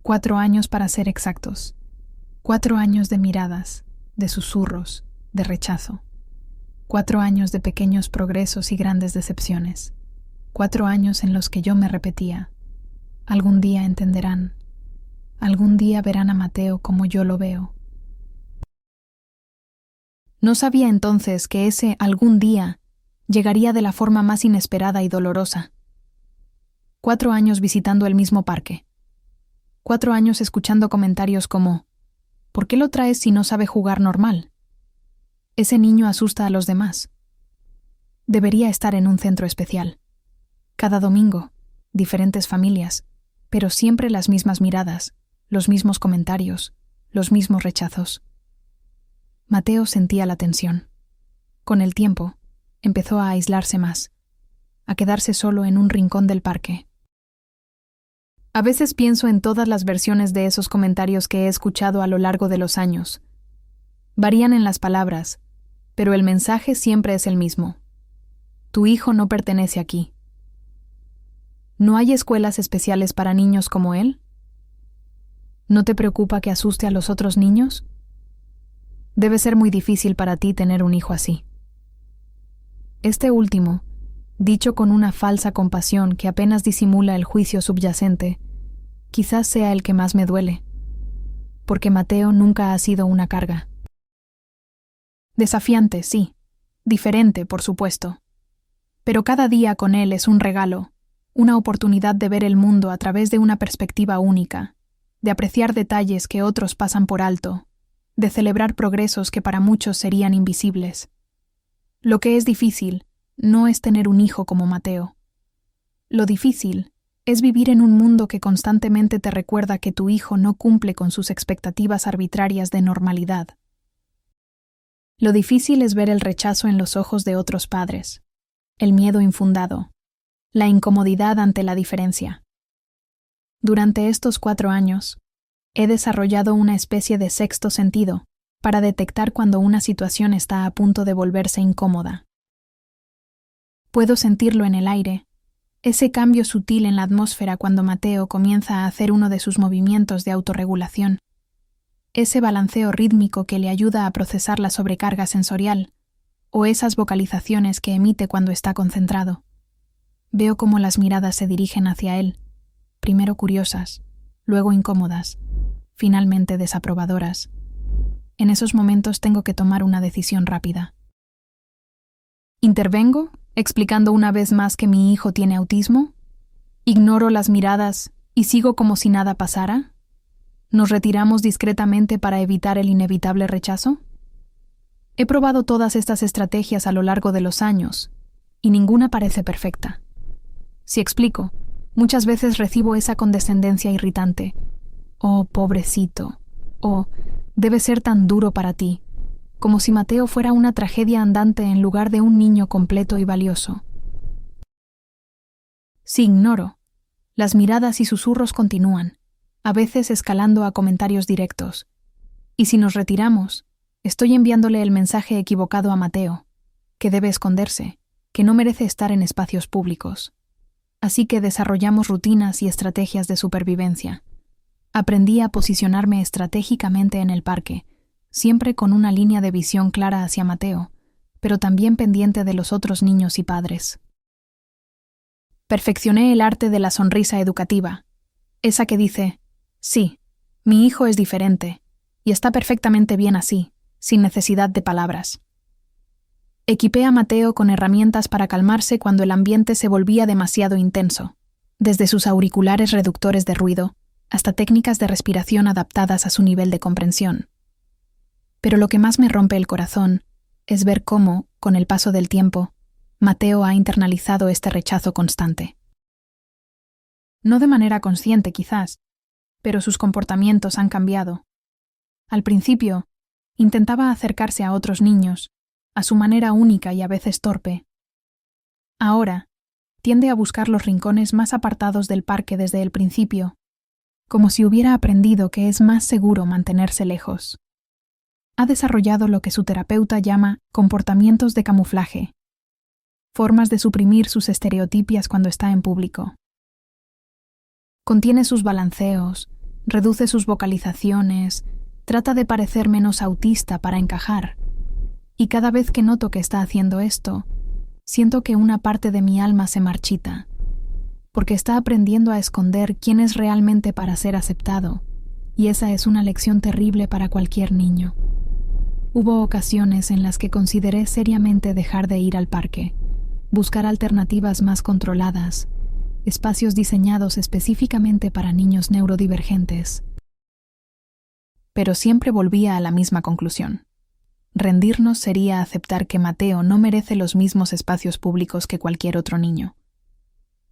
4 años para ser exactos. 4 años de miradas, de susurros, de rechazo. 4 años de pequeños progresos y grandes decepciones. 4 años en los que yo me repetía: algún día entenderán. Algún día verán a Mateo como yo lo veo. No sabía entonces que ese algún día llegaría de la forma más inesperada y dolorosa. 4 años visitando el mismo parque. 4 años escuchando comentarios como: ¿por qué lo traes si no sabe jugar normal? Ese niño asusta a los demás. Debería estar en un centro especial. Cada domingo, diferentes familias, pero siempre las mismas miradas, los mismos comentarios, los mismos rechazos. Mateo sentía la tensión. Con el tiempo, empezó a aislarse más, a quedarse solo en un rincón del parque. A veces pienso en todas las versiones de esos comentarios que he escuchado a lo largo de los años. Varían en las palabras, pero el mensaje siempre es el mismo. Tu hijo no pertenece aquí. ¿No hay escuelas especiales para niños como él? ¿No te preocupa que asuste a los otros niños? Debe ser muy difícil para ti tener un hijo así. Este último, dicho con una falsa compasión que apenas disimula el juicio subyacente, quizás sea el que más me duele, porque Mateo nunca ha sido una carga. Desafiante, sí, diferente, por supuesto, pero cada día con él es un regalo, una oportunidad de ver el mundo a través de una perspectiva única, de apreciar detalles que otros pasan por alto, de celebrar progresos que para muchos serían invisibles. Lo que es difícil no es tener un hijo como Mateo. Lo difícil es vivir en un mundo que constantemente te recuerda que tu hijo no cumple con sus expectativas arbitrarias de normalidad. Lo difícil es ver el rechazo en los ojos de otros padres, el miedo infundado, la incomodidad ante la diferencia. Durante estos 4 años, he desarrollado una especie de sexto sentido para detectar cuando una situación está a punto de volverse incómoda. Puedo sentirlo en el aire, ese cambio sutil en la atmósfera cuando Mateo comienza a hacer uno de sus movimientos de autorregulación, ese balanceo rítmico que le ayuda a procesar la sobrecarga sensorial, o esas vocalizaciones que emite cuando está concentrado. Veo cómo las miradas se dirigen hacia él, primero curiosas, luego incómodas, finalmente desaprobadoras. En esos momentos tengo que tomar una decisión rápida. ¿Intervengo, explicando una vez más que mi hijo tiene autismo? ¿Ignoro las miradas y sigo como si nada pasara? ¿Nos retiramos discretamente para evitar el inevitable rechazo? He probado todas estas estrategias a lo largo de los años, y ninguna parece perfecta. Si explico, muchas veces recibo esa condescendencia irritante. Oh, pobrecito. Oh, debe ser tan duro para ti, como si Mateo fuera una tragedia andante en lugar de un niño completo y valioso. Si ignoro, las miradas y susurros continúan, a veces escalando a comentarios directos. Y si nos retiramos, estoy enviándole el mensaje equivocado a Mateo, que debe esconderse, que no merece estar en espacios públicos. Así que desarrollamos rutinas y estrategias de supervivencia. Aprendí a posicionarme estratégicamente en el parque, siempre con una línea de visión clara hacia Mateo, pero también pendiente de los otros niños y padres. Perfeccioné el arte de la sonrisa educativa, esa que dice, sí, mi hijo es diferente, y está perfectamente bien así, sin necesidad de palabras. Equipé a Mateo con herramientas para calmarse cuando el ambiente se volvía demasiado intenso, desde sus auriculares reductores de ruido hasta técnicas de respiración adaptadas a su nivel de comprensión. Pero lo que más me rompe el corazón es ver cómo, con el paso del tiempo, Mateo ha internalizado este rechazo constante. No de manera consciente, quizás, pero sus comportamientos han cambiado. Al principio, intentaba acercarse a otros niños, a su manera única y a veces torpe. Ahora, tiende a buscar los rincones más apartados del parque desde el principio, como si hubiera aprendido que es más seguro mantenerse lejos. Ha desarrollado lo que su terapeuta llama comportamientos de camuflaje, formas de suprimir sus estereotipias cuando está en público. Contiene sus balanceos, reduce sus vocalizaciones, trata de parecer menos autista para encajar. Y cada vez que noto que está haciendo esto, siento que una parte de mi alma se marchita, porque está aprendiendo a esconder quién es realmente para ser aceptado, y esa es una lección terrible para cualquier niño. Hubo ocasiones en las que consideré seriamente dejar de ir al parque, buscar alternativas más controladas, espacios diseñados específicamente para niños neurodivergentes. Pero siempre volvía a la misma conclusión. Rendirnos sería aceptar que Mateo no merece los mismos espacios públicos que cualquier otro niño.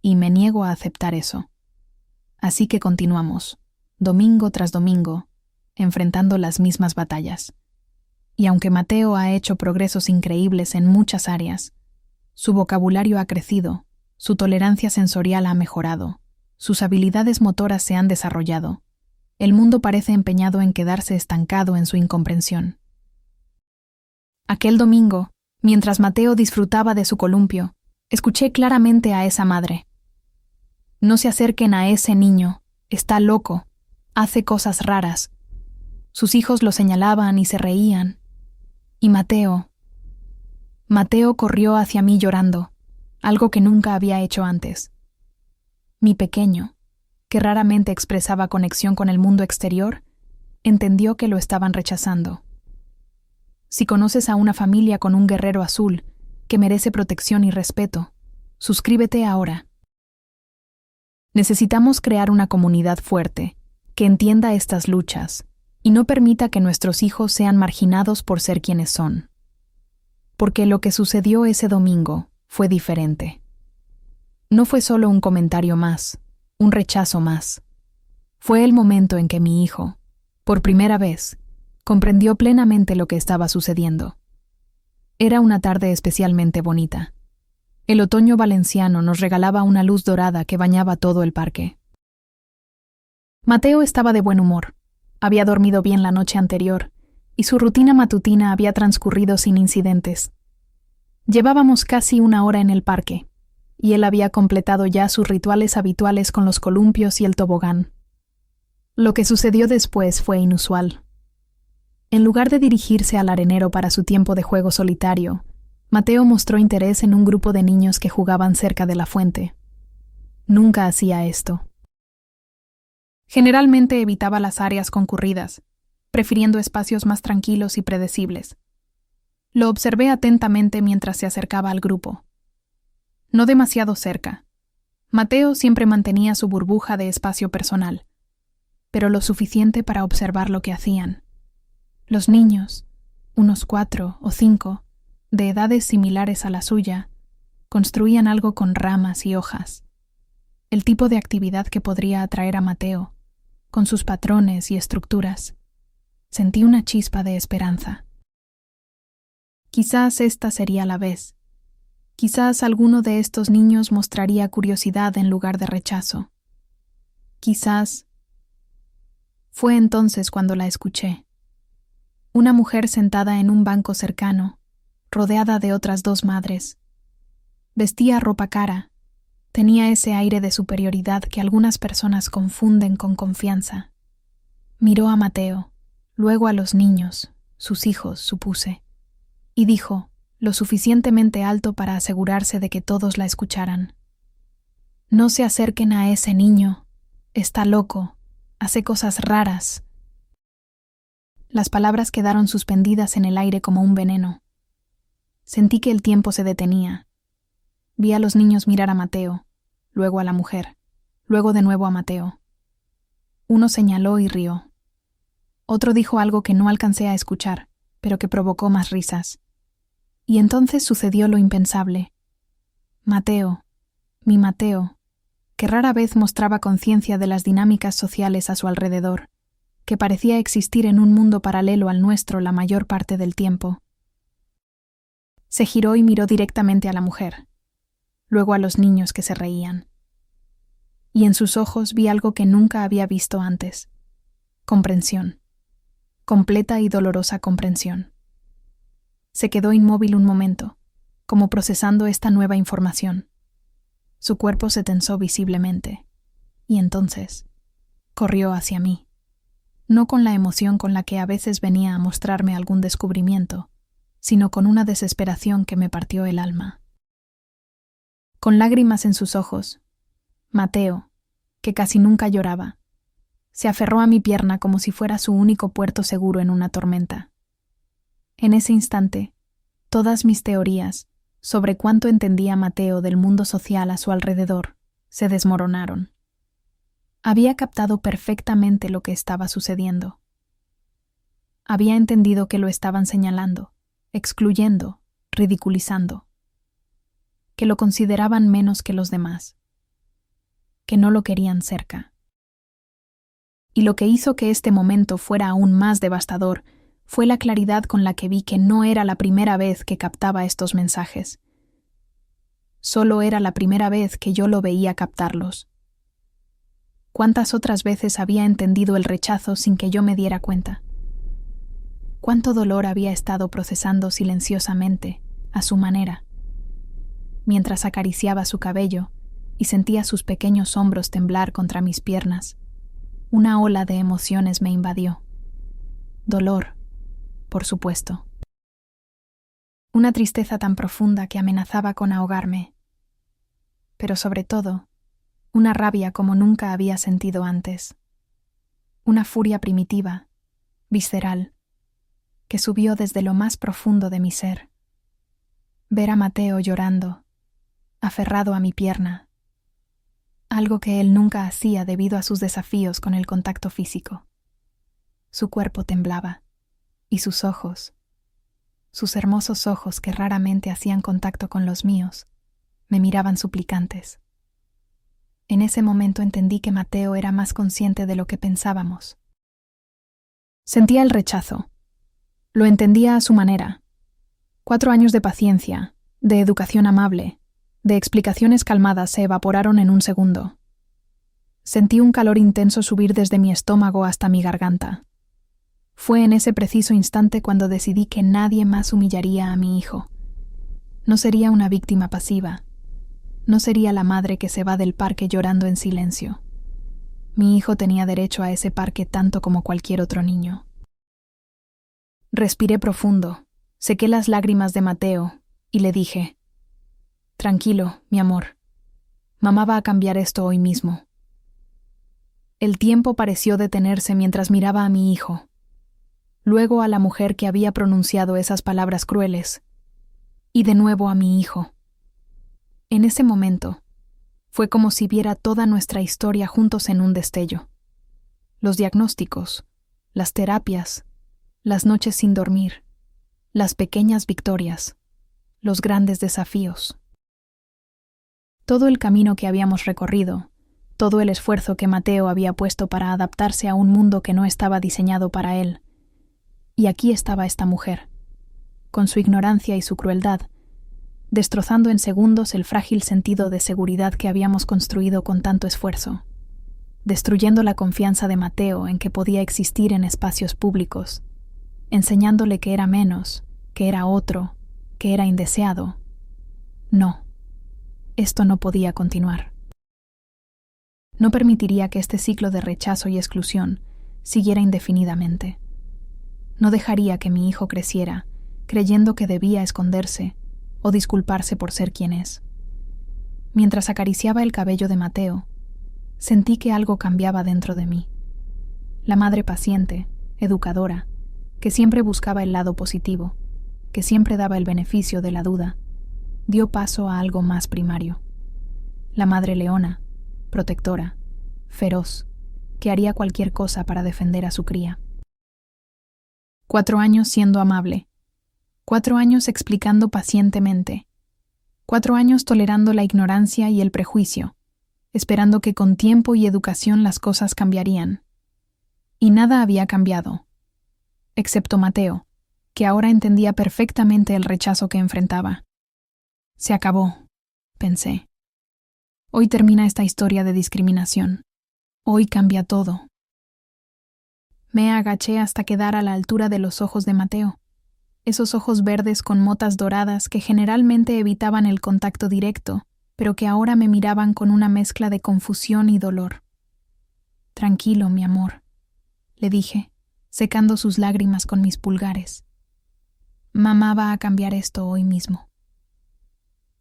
Y me niego a aceptar eso. Así que continuamos, domingo tras domingo, enfrentando las mismas batallas. y aunque Mateo ha hecho progresos increíbles en muchas áreas, su vocabulario ha crecido, su tolerancia sensorial ha mejorado, sus habilidades motoras se han desarrollado. El mundo parece empeñado en quedarse estancado en su incomprensión. Aquel domingo, mientras Mateo disfrutaba de su columpio, escuché claramente a esa madre. No se acerquen a ese niño, está loco, hace cosas raras. Sus hijos lo señalaban y se reían. Y Mateo corrió hacia mí llorando, algo que nunca había hecho antes. Mi pequeño, que raramente expresaba conexión con el mundo exterior, entendió que lo estaban rechazando. Si conoces a una familia con un guerrero azul que merece protección y respeto, suscríbete ahora. Necesitamos crear una comunidad fuerte que entienda estas luchas y no permita que nuestros hijos sean marginados por ser quienes son. Porque lo que sucedió ese domingo fue diferente. No fue solo un comentario más, un rechazo más. Fue el momento en que mi hijo, por primera vez, comprendió plenamente lo que estaba sucediendo. Era una tarde especialmente bonita. El otoño valenciano nos regalaba una luz dorada que bañaba todo el parque. Mateo estaba de buen humor. Había dormido bien la noche anterior y su rutina matutina había transcurrido sin incidentes. Llevábamos casi una hora en el parque y él había completado ya sus rituales habituales con los columpios y el tobogán. Lo que sucedió después fue inusual. En lugar de dirigirse al arenero para su tiempo de juego solitario, Mateo mostró interés en un grupo de niños que jugaban cerca de la fuente. Nunca hacía esto. Generalmente evitaba las áreas concurridas, prefiriendo espacios más tranquilos y predecibles. Lo observé atentamente mientras se acercaba al grupo. No demasiado cerca. Mateo siempre mantenía su burbuja de espacio personal, pero lo suficiente para observar lo que hacían. Los niños, unos 4 o 5, de edades similares a la suya, construían algo con ramas y hojas. El tipo de actividad que podría atraer a Mateo, con sus patrones y estructuras. Sentí una chispa de esperanza. Quizás esta sería la vez. Quizás alguno de estos niños mostraría curiosidad en lugar de rechazo. Quizás... Fue entonces cuando la escuché. Una mujer sentada en un banco cercano, rodeada de otras 2 madres. Vestía ropa cara. Tenía ese aire de superioridad que algunas personas confunden con confianza. Miró a Mateo, luego a los niños, sus hijos, supuse, y dijo, lo suficientemente alto para asegurarse de que todos la escucharan. No se acerquen a ese niño. Está loco. Hace cosas raras. Las palabras quedaron suspendidas en el aire como un veneno. Sentí que el tiempo se detenía. Vi a los niños mirar a Mateo, luego a la mujer, luego de nuevo a Mateo. Uno señaló y rió. Otro dijo algo que no alcancé a escuchar, pero que provocó más risas. Y entonces sucedió lo impensable. Mateo, mi Mateo, que rara vez mostraba conciencia de las dinámicas sociales a su alrededor, que parecía existir en un mundo paralelo al nuestro la mayor parte del tiempo. Se giró y miró directamente a la mujer, luego a los niños que se reían. Y en sus ojos vi algo que nunca había visto antes. Comprensión. Completa y dolorosa comprensión. Se quedó inmóvil un momento, como procesando esta nueva información. Su cuerpo se tensó visiblemente, y entonces corrió hacia mí, no con la emoción con la que a veces venía a mostrarme algún descubrimiento, sino con una desesperación que me partió el alma. Con lágrimas en sus ojos, Mateo, que casi nunca lloraba, se aferró a mi pierna como si fuera su único puerto seguro en una tormenta. En ese instante, todas mis teorías sobre cuánto entendía Mateo del mundo social a su alrededor se desmoronaron. Había captado perfectamente lo que estaba sucediendo. Había entendido que lo estaban señalando, excluyendo, ridiculizando, que lo consideraban menos que los demás, que no lo querían cerca. Y lo que hizo que este momento fuera aún más devastador Fue la claridad con la que vi que no era la primera vez que captaba estos mensajes. Solo era la primera vez que yo lo veía captarlos. ¿Cuántas otras veces había entendido el rechazo sin que yo me diera cuenta? ¿Cuánto dolor había estado procesando silenciosamente, a su manera? Mientras acariciaba su cabello y sentía sus pequeños hombros temblar contra mis piernas, una ola de emociones me invadió. Dolor, por supuesto. Una tristeza tan profunda que amenazaba con ahogarme. Pero sobre todo, una rabia como nunca había sentido antes. Una furia primitiva, visceral, que subió desde lo más profundo de mi ser. Ver a Mateo llorando, aferrado a mi pierna, algo que él nunca hacía debido a sus desafíos con el contacto físico. Su cuerpo temblaba, y sus ojos, sus hermosos ojos que raramente hacían contacto con los míos, me miraban suplicantes. En ese momento entendí que Mateo era más consciente de lo que pensábamos. Sentía el rechazo. Lo entendía a su manera. 4 años de paciencia, de educación amable, de explicaciones calmadas se evaporaron en un segundo. Sentí un calor intenso subir desde mi estómago hasta mi garganta. Fue en ese preciso instante cuando decidí que nadie más humillaría a mi hijo. No sería una víctima pasiva. No sería la madre que se va del parque llorando en silencio. Mi hijo tenía derecho a ese parque tanto como cualquier otro niño. Respiré profundo, sequé las lágrimas de Mateo y le dije: «Tranquilo, mi amor. Mamá va a cambiar esto hoy mismo». El tiempo pareció detenerse mientras miraba a mi hijo, luego a la mujer que había pronunciado esas palabras crueles, y de nuevo a mi hijo. En ese momento, fue como si viera toda nuestra historia juntos en un destello. Los diagnósticos, las terapias, las noches sin dormir, las pequeñas victorias, los grandes desafíos. Todo el camino que habíamos recorrido, todo el esfuerzo que Mateo había puesto para adaptarse a un mundo que no estaba diseñado para él. Y aquí estaba esta mujer, con su ignorancia y su crueldad, destrozando en segundos el frágil sentido de seguridad que habíamos construido con tanto esfuerzo, destruyendo la confianza de Mateo en que podía existir en espacios públicos, enseñándole que era menos, que era otro, que era indeseado. No, esto no podía continuar. No permitiría que este ciclo de rechazo y exclusión siguiera indefinidamente. No dejaría que mi hijo creciera creyendo que debía esconderse o disculparse por ser quien es. Mientras acariciaba el cabello de Mateo, sentí que algo cambiaba dentro de mí. La madre paciente, educadora, que siempre buscaba el lado positivo, que siempre daba el beneficio de la duda, dio paso a algo más primario. La madre leona, protectora, feroz, que haría cualquier cosa para defender a su cría. 4 años siendo amable, 4 años explicando pacientemente, 4 años tolerando la ignorancia y el prejuicio, esperando que con tiempo y educación las cosas cambiarían. Y nada había cambiado, excepto Mateo, que ahora entendía perfectamente el rechazo que enfrentaba. Se acabó, pensé. Hoy termina esta historia de discriminación. Hoy cambia todo. Me agaché hasta quedar a la altura de los ojos de Mateo, esos ojos verdes con motas doradas que generalmente evitaban el contacto directo, pero que ahora me miraban con una mezcla de confusión y dolor. «Tranquilo, mi amor», le dije, secando sus lágrimas con mis pulgares. «Mamá va a cambiar esto hoy mismo».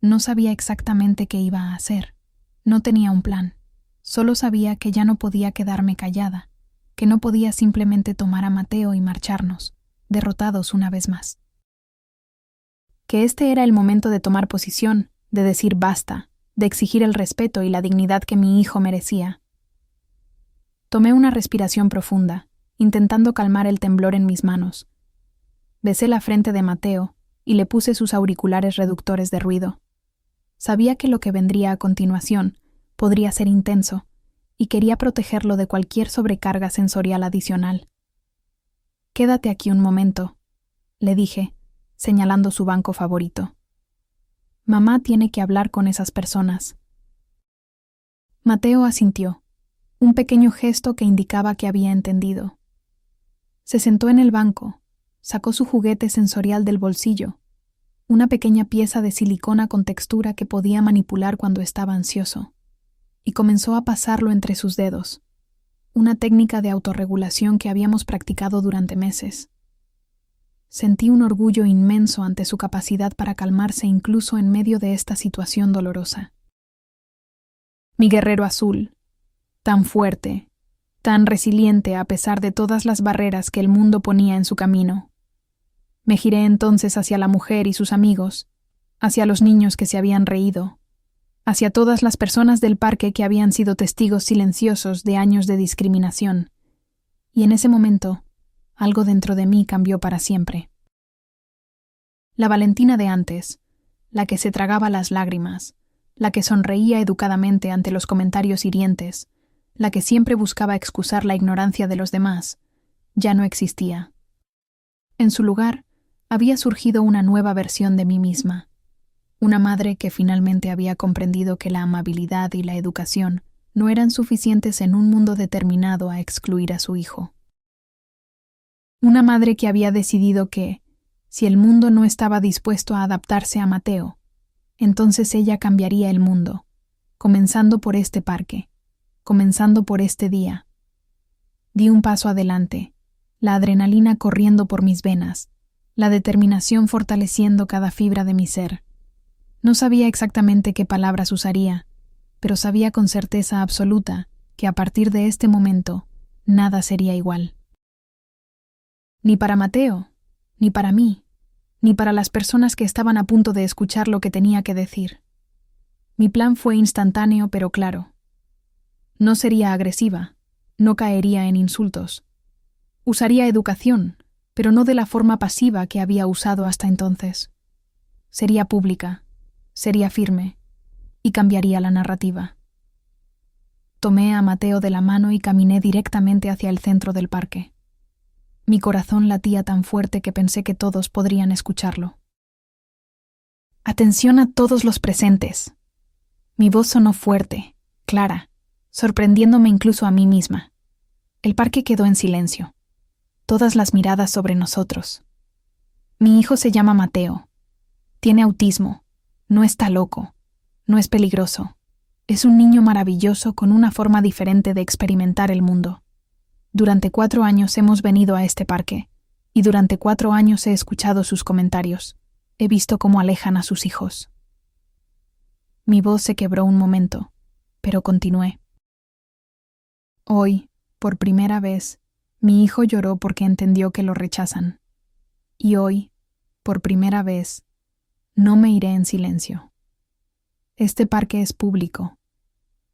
No sabía exactamente qué iba a hacer. No tenía un plan. Solo sabía que ya no podía quedarme callada, que no podía simplemente tomar a Mateo y marcharnos, derrotados una vez más. Que este era el momento de tomar posición, de decir basta, de exigir el respeto y la dignidad que mi hijo merecía. Tomé una respiración profunda, intentando calmar el temblor en mis manos. Besé la frente de Mateo y le puse sus auriculares reductores de ruido. Sabía que lo que vendría a continuación podría ser intenso, y quería protegerlo de cualquier sobrecarga sensorial adicional. Quédate aquí un momento, le dije, señalando su banco favorito. Mamá tiene que hablar con esas personas. Mateo asintió, un pequeño gesto que indicaba que había entendido. Se sentó en el banco, sacó su juguete sensorial del bolsillo, una pequeña pieza de silicona con textura que podía manipular cuando estaba ansioso, y comenzó a pasarlo entre sus dedos, una técnica de autorregulación que habíamos practicado durante meses. Sentí un orgullo inmenso ante su capacidad para calmarse incluso en medio de esta situación dolorosa. Mi guerrero azul, tan fuerte, tan resiliente a pesar de todas las barreras que el mundo ponía en su camino. Me giré entonces hacia la mujer y sus amigos, hacia los niños que se habían reído, hacia todas las personas del parque que habían sido testigos silenciosos de años de discriminación, y en ese momento, algo dentro de mí cambió para siempre. La Valentina de antes, la que se tragaba las lágrimas, la que sonreía educadamente ante los comentarios hirientes, la que siempre buscaba excusar la ignorancia de los demás, ya no existía. En su lugar, había surgido una nueva versión de mí misma, una madre que finalmente había comprendido que la amabilidad y la educación no eran suficientes en un mundo determinado a excluir a su hijo. Una madre que había decidido que, si el mundo no estaba dispuesto a adaptarse a Mateo, entonces ella cambiaría el mundo, comenzando por este parque, comenzando por este día. Di un paso adelante, la adrenalina corriendo por mis venas, la determinación fortaleciendo cada fibra de mi ser. No sabía exactamente qué palabras usaría, pero sabía con certeza absoluta que a partir de este momento nada sería igual. Ni para Mateo, ni para mí, ni para las personas que estaban a punto de escuchar lo que tenía que decir. Mi plan fue instantáneo pero claro. No sería agresiva, no caería en insultos. Usaría educación, pero no de la forma pasiva que había usado hasta entonces. Sería pública, sería firme, y cambiaría la narrativa. Tomé a Mateo de la mano y caminé directamente hacia el centro del parque. Mi corazón latía tan fuerte que pensé que todos podrían escucharlo. «Atención a todos los presentes». Mi voz sonó fuerte, clara, sorprendiéndome incluso a mí misma. El parque quedó en silencio. Todas las miradas sobre nosotros. Mi hijo se llama Mateo. Tiene autismo. No está loco. No es peligroso. Es un niño maravilloso con una forma diferente de experimentar el mundo. Durante 4 años hemos venido a este parque, y durante 4 años he escuchado sus comentarios. He visto cómo alejan a sus hijos. Mi voz se quebró un momento, pero continué. Hoy, por primera vez, mi hijo lloró porque entendió que lo rechazan. Y hoy, por primera vez, no me iré en silencio. Este parque es público.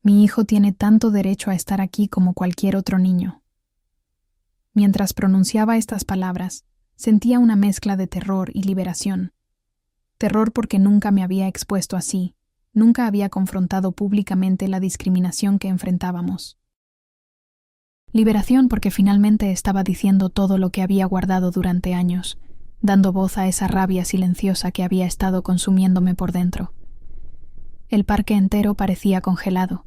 Mi hijo tiene tanto derecho a estar aquí como cualquier otro niño. Mientras pronunciaba estas palabras, sentía una mezcla de terror y liberación. Terror porque nunca me había expuesto así, nunca había confrontado públicamente la discriminación que enfrentábamos. Liberación porque finalmente estaba diciendo todo lo que había guardado durante años, dando voz a esa rabia silenciosa que había estado consumiéndome por dentro. El parque entero parecía congelado,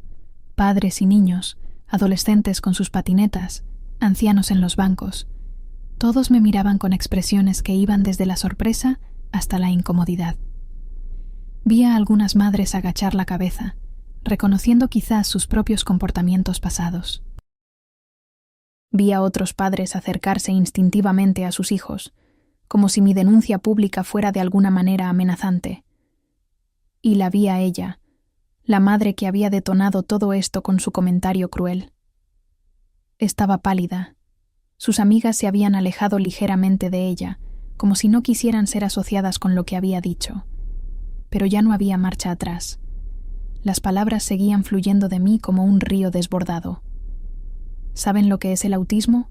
padres y niños, adolescentes con sus patinetas, ancianos en los bancos. Todos me miraban con expresiones que iban desde la sorpresa hasta la incomodidad. Vi a algunas madres agachar la cabeza, reconociendo quizás sus propios comportamientos pasados. Vi a otros padres acercarse instintivamente a sus hijos, como si mi denuncia pública fuera de alguna manera amenazante. Y la vi a ella, la madre que había detonado todo esto con su comentario cruel. Estaba pálida. Sus amigas se habían alejado ligeramente de ella, como si no quisieran ser asociadas con lo que había dicho. Pero ya no había marcha atrás. Las palabras seguían fluyendo de mí como un río desbordado. ¿Saben lo que es el autismo?,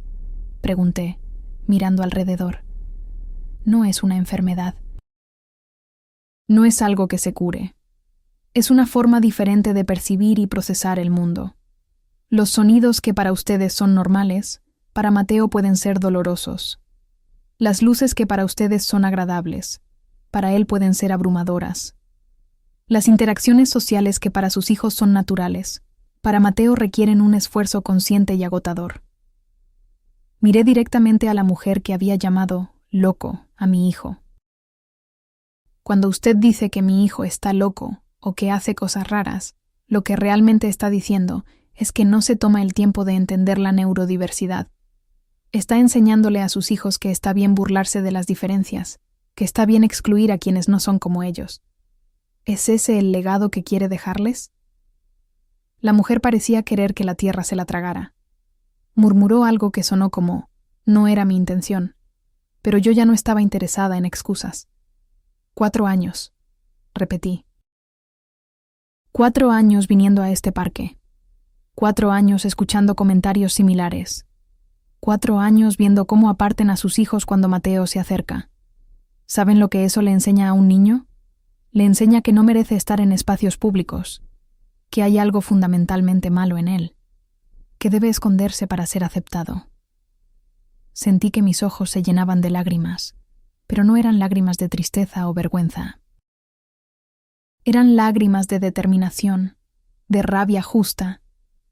pregunté, mirando alrededor. No es una enfermedad. No es algo que se cure. Es una forma diferente de percibir y procesar el mundo. Los sonidos que para ustedes son normales, para Mateo pueden ser dolorosos, Las luces que para ustedes son agradables, para él pueden ser abrumadoras. Las interacciones sociales que para sus hijos son naturales, para Mateo requieren un esfuerzo consciente y agotador. Miré directamente a la mujer que había llamado loco a mi hijo. Cuando usted dice que mi hijo está loco o que hace cosas raras, lo que realmente está diciendo es que no se toma el tiempo de entender la neurodiversidad. Está enseñándole a sus hijos que está bien burlarse de las diferencias, que está bien excluir a quienes no son como ellos. ¿Es ese el legado que quiere dejarles? La mujer parecía querer que la tierra se la tragara. Murmuró algo que sonó como, no era mi intención, pero yo ya no estaba interesada en excusas. 4 años, repetí. 4 años viniendo a este parque. 4 años escuchando comentarios similares. 4 años viendo cómo aparten a sus hijos cuando Mateo se acerca. ¿Saben lo que eso le enseña a un niño? Le enseña que no merece estar en espacios públicos, que hay algo fundamentalmente malo en él, que debe esconderse para ser aceptado. Sentí que mis ojos se llenaban de lágrimas, pero no eran lágrimas de tristeza o vergüenza. Eran lágrimas de determinación, de rabia justa,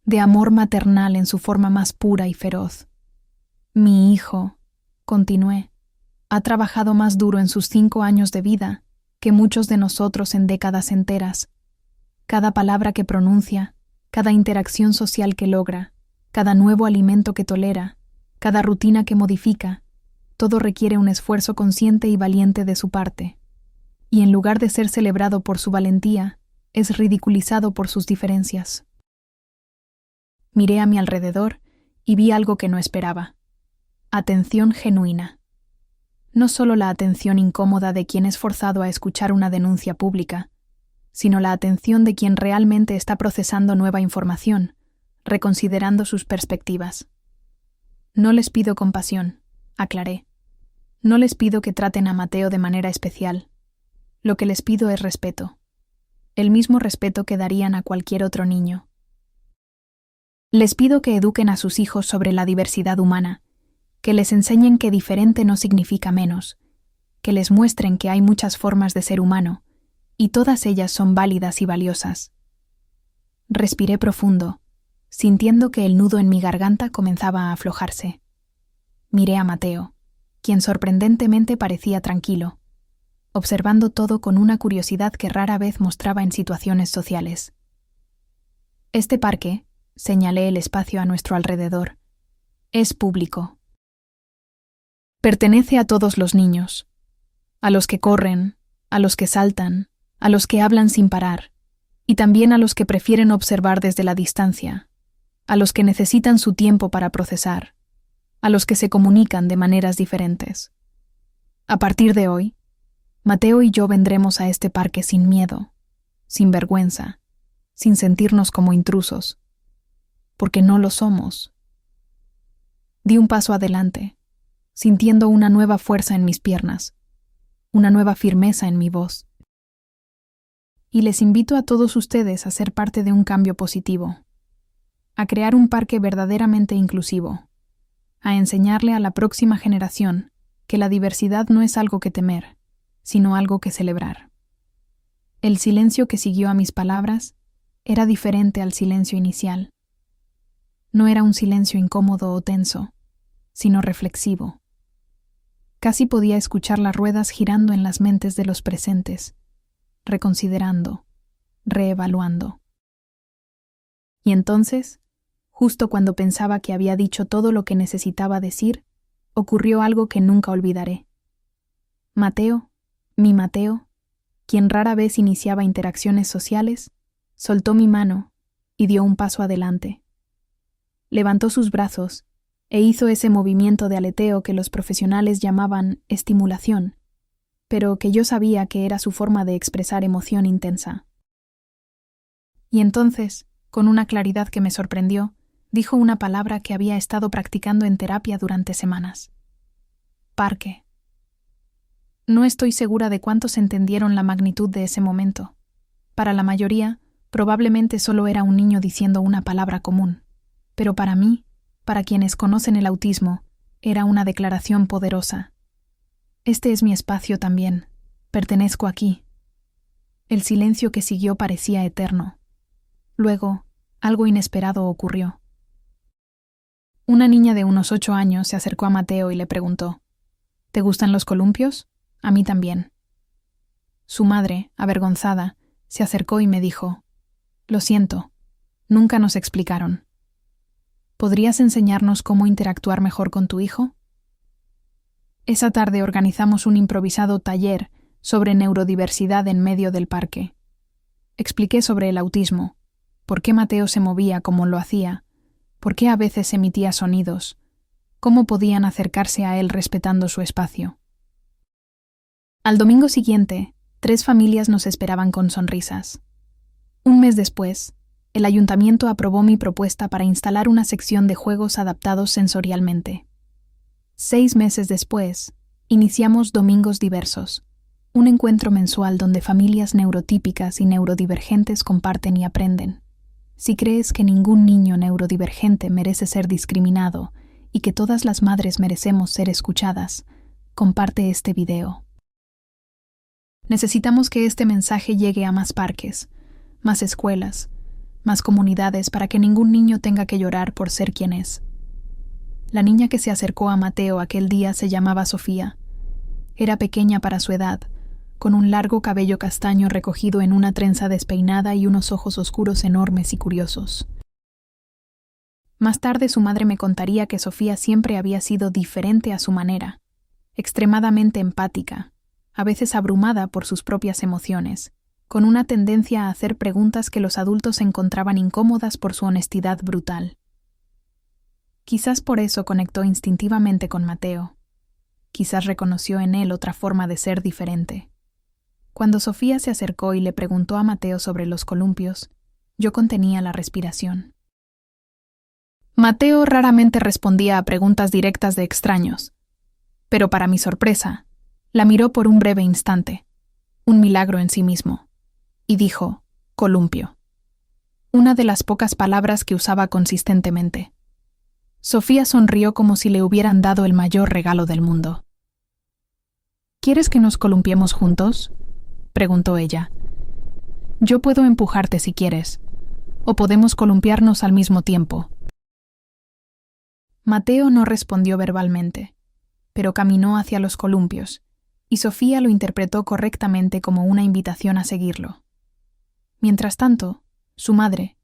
de amor maternal en su forma más pura y feroz. Mi hijo, continué, ha trabajado más duro en sus 5 años de vida que muchos de nosotros en décadas enteras. Cada palabra que pronuncia, cada interacción social que logra, cada nuevo alimento que tolera, cada rutina que modifica, todo requiere un esfuerzo consciente y valiente de su parte. Y en lugar de ser celebrado por su valentía, es ridiculizado por sus diferencias. Miré a mi alrededor y vi algo que no esperaba. Atención genuina. No solo la atención incómoda de quien es forzado a escuchar una denuncia pública, sino la atención de quien realmente está procesando nueva información, reconsiderando sus perspectivas. No les pido compasión, aclaré. No les pido que traten a Mateo de manera especial. Lo que les pido es respeto. El mismo respeto que darían a cualquier otro niño. Les pido que eduquen a sus hijos sobre la diversidad humana, que les enseñen que diferente no significa menos, que les muestren que hay muchas formas de ser humano, y todas ellas son válidas y valiosas. Respiré profundo, sintiendo que el nudo en mi garganta comenzaba a aflojarse. Miré a Mateo, quien sorprendentemente parecía tranquilo, observando todo con una curiosidad que rara vez mostraba en situaciones sociales. Este parque, señalé el espacio a nuestro alrededor, es público. Pertenece a todos los niños, a los que corren, a los que saltan, a los que hablan sin parar, y también a los que prefieren observar desde la distancia, a los que necesitan su tiempo para procesar, a los que se comunican de maneras diferentes. A partir de hoy, Mateo y yo vendremos a este parque sin miedo, sin vergüenza, sin sentirnos como intrusos, porque no lo somos. Di un paso adelante, sintiendo una nueva fuerza en mis piernas, una nueva firmeza en mi voz. Y les invito a todos ustedes a ser parte de un cambio positivo, a crear un parque verdaderamente inclusivo, a enseñarle a la próxima generación que la diversidad no es algo que temer, sino algo que celebrar. El silencio que siguió a mis palabras era diferente al silencio inicial. No era un silencio incómodo o tenso, sino reflexivo. Casi podía escuchar las ruedas girando en las mentes de los presentes, reconsiderando, reevaluando. Y entonces, justo cuando pensaba que había dicho todo lo que necesitaba decir, ocurrió algo que nunca olvidaré. Mateo, mi Mateo, quien rara vez iniciaba interacciones sociales, soltó mi mano y dio un paso adelante. Levantó sus brazos e hizo ese movimiento de aleteo que los profesionales llamaban estimulación, pero que yo sabía que era su forma de expresar emoción intensa. Y entonces, con una claridad que me sorprendió, dijo una palabra que había estado practicando en terapia durante semanas. Parque. No estoy segura de cuántos entendieron la magnitud de ese momento. Para la mayoría, probablemente solo era un niño diciendo una palabra común, pero para mí, para quienes conocen el autismo, era una declaración poderosa, Este es mi espacio también. Pertenezco aquí. El silencio que siguió parecía eterno. Luego, algo inesperado ocurrió. Una niña de unos 8 años se acercó a Mateo y le preguntó: ¿Te gustan los columpios? A mí también. Su madre, avergonzada, se acercó y me dijo: Lo siento, nunca nos explicaron. ¿Podrías enseñarnos cómo interactuar mejor con tu hijo? Esa tarde organizamos un improvisado taller sobre neurodiversidad en medio del parque. Expliqué sobre el autismo, por qué Mateo se movía como lo hacía, por qué a veces emitía sonidos, cómo podían acercarse a él respetando su espacio. Al domingo siguiente, 3 familias nos esperaban con sonrisas. Un mes después, el ayuntamiento aprobó mi propuesta para instalar una sección de juegos adaptados sensorialmente. 6 meses después, iniciamos Domingos Diversos, un encuentro mensual donde familias neurotípicas y neurodivergentes comparten y aprenden. Si crees que ningún niño neurodivergente merece ser discriminado y que todas las madres merecemos ser escuchadas, comparte este video. Necesitamos que este mensaje llegue a más parques, más escuelas, más comunidades para que ningún niño tenga que llorar por ser quien es. La niña que se acercó a Mateo aquel día se llamaba Sofía. Era pequeña para su edad, con un largo cabello castaño recogido en una trenza despeinada y unos ojos oscuros enormes y curiosos. Más tarde su madre me contaría que Sofía siempre había sido diferente a su manera, extremadamente empática, a veces abrumada por sus propias emociones, con una tendencia a hacer preguntas que los adultos encontraban incómodas por su honestidad brutal. Quizás por eso conectó instintivamente con Mateo. Quizás reconoció en él otra forma de ser diferente. Cuando Sofía se acercó y le preguntó a Mateo sobre los columpios, yo contenía la respiración. Mateo raramente respondía a preguntas directas de extraños, pero para mi sorpresa, la miró por un breve instante, un milagro en sí mismo, y dijo: columpio. Una de las pocas palabras que usaba consistentemente. Sofía sonrió como si le hubieran dado el mayor regalo del mundo. ¿Quieres que nos columpiemos juntos?, preguntó ella. Yo puedo empujarte si quieres, o podemos columpiarnos al mismo tiempo. Mateo no respondió verbalmente, pero caminó hacia los columpios, y Sofía lo interpretó correctamente como una invitación a seguirlo. Mientras tanto, su madre,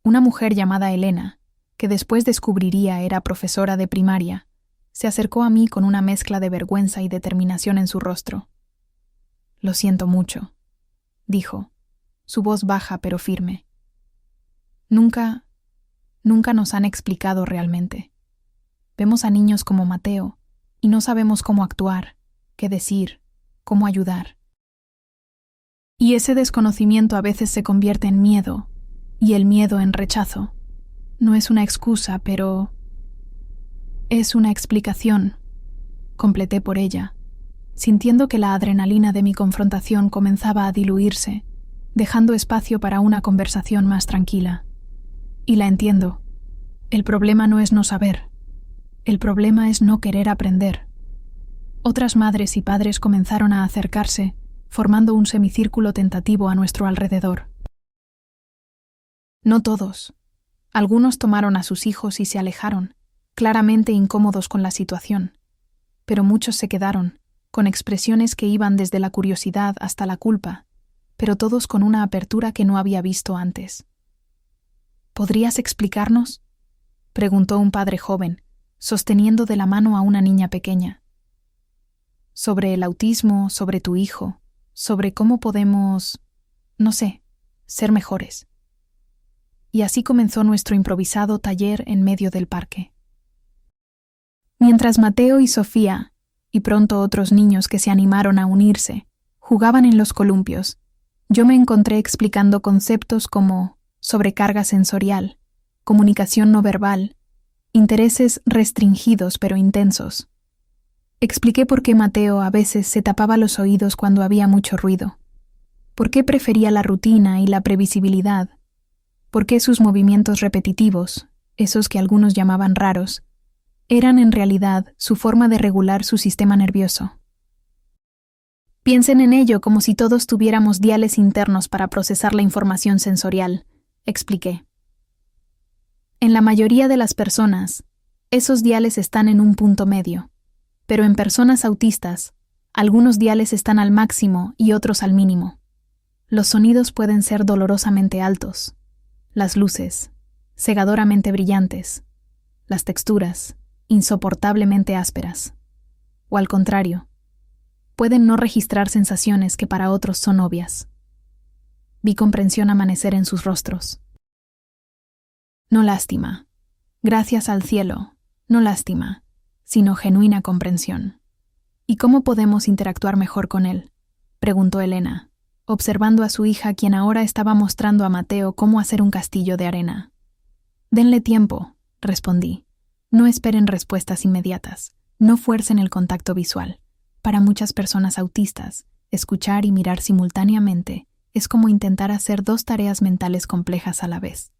una mujer llamada Elena, que después descubriría era profesora de primaria, se acercó a mí con una mezcla de vergüenza y determinación en su rostro. Lo siento mucho, dijo, su voz baja pero firme. Nunca nos han explicado realmente. Vemos a niños como Mateo y no sabemos cómo actuar, qué decir, cómo ayudar. Y ese desconocimiento a veces se convierte en miedo, y el miedo en rechazo. No es una excusa, pero es una explicación, completé por ella, sintiendo que la adrenalina de mi confrontación comenzaba a diluirse, dejando espacio para una conversación más tranquila. Y la entiendo. El problema no es no saber. El problema es no querer aprender. Otras madres y padres comenzaron a acercarse, formando un semicírculo tentativo a nuestro alrededor. No todos. Algunos tomaron a sus hijos y se alejaron, claramente incómodos con la situación. Pero muchos se quedaron, con expresiones que iban desde la curiosidad hasta la culpa, pero todos con una apertura que no había visto antes. ¿Podrías explicarnos?, preguntó un padre joven, sosteniendo de la mano a una niña pequeña. Sobre el autismo, sobre tu hijo, sobre cómo podemos, no sé, ser mejores. Y así comenzó nuestro improvisado taller en medio del parque. Mientras Mateo y Sofía, y pronto otros niños que se animaron a unirse, jugaban en los columpios, yo me encontré explicando conceptos como sobrecarga sensorial, comunicación no verbal, intereses restringidos pero intensos. Expliqué por qué Mateo a veces se tapaba los oídos cuando había mucho ruido, por qué prefería la rutina y la previsibilidad, por qué sus movimientos repetitivos, esos que algunos llamaban raros, eran en realidad su forma de regular su sistema nervioso. Piensen en ello como si todos tuviéramos diales internos para procesar la información sensorial, expliqué. En la mayoría de las personas, esos diales están en un punto medio, pero en personas autistas, algunos diales están al máximo y otros al mínimo. Los sonidos pueden ser dolorosamente altos, las luces, cegadoramente brillantes, las texturas, insoportablemente ásperas, o al contrario, pueden no registrar sensaciones que para otros son obvias. Vi comprensión amanecer en sus rostros. No lástima, gracias al cielo, no lástima, sino genuina comprensión. ¿Y cómo podemos interactuar mejor con él?, preguntó Elena, observando a su hija, quien ahora estaba mostrando a Mateo cómo hacer un castillo de arena. Denle tiempo, respondí. No esperen respuestas inmediatas, no fuercen el contacto visual. Para muchas personas autistas, escuchar y mirar simultáneamente es como intentar hacer dos tareas mentales complejas a la vez.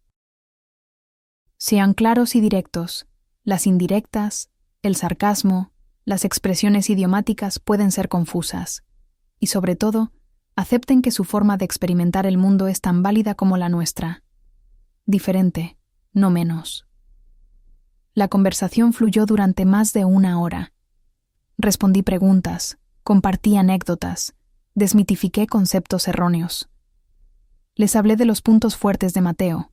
Sean claros y directos. Las indirectas, el sarcasmo, las expresiones idiomáticas pueden ser confusas. Y sobre todo, acepten que su forma de experimentar el mundo es tan válida como la nuestra. Diferente, no menos. La conversación fluyó durante más de 1 hora. Respondí preguntas, compartí anécdotas, desmitifiqué conceptos erróneos. Les hablé de los puntos fuertes de Mateo,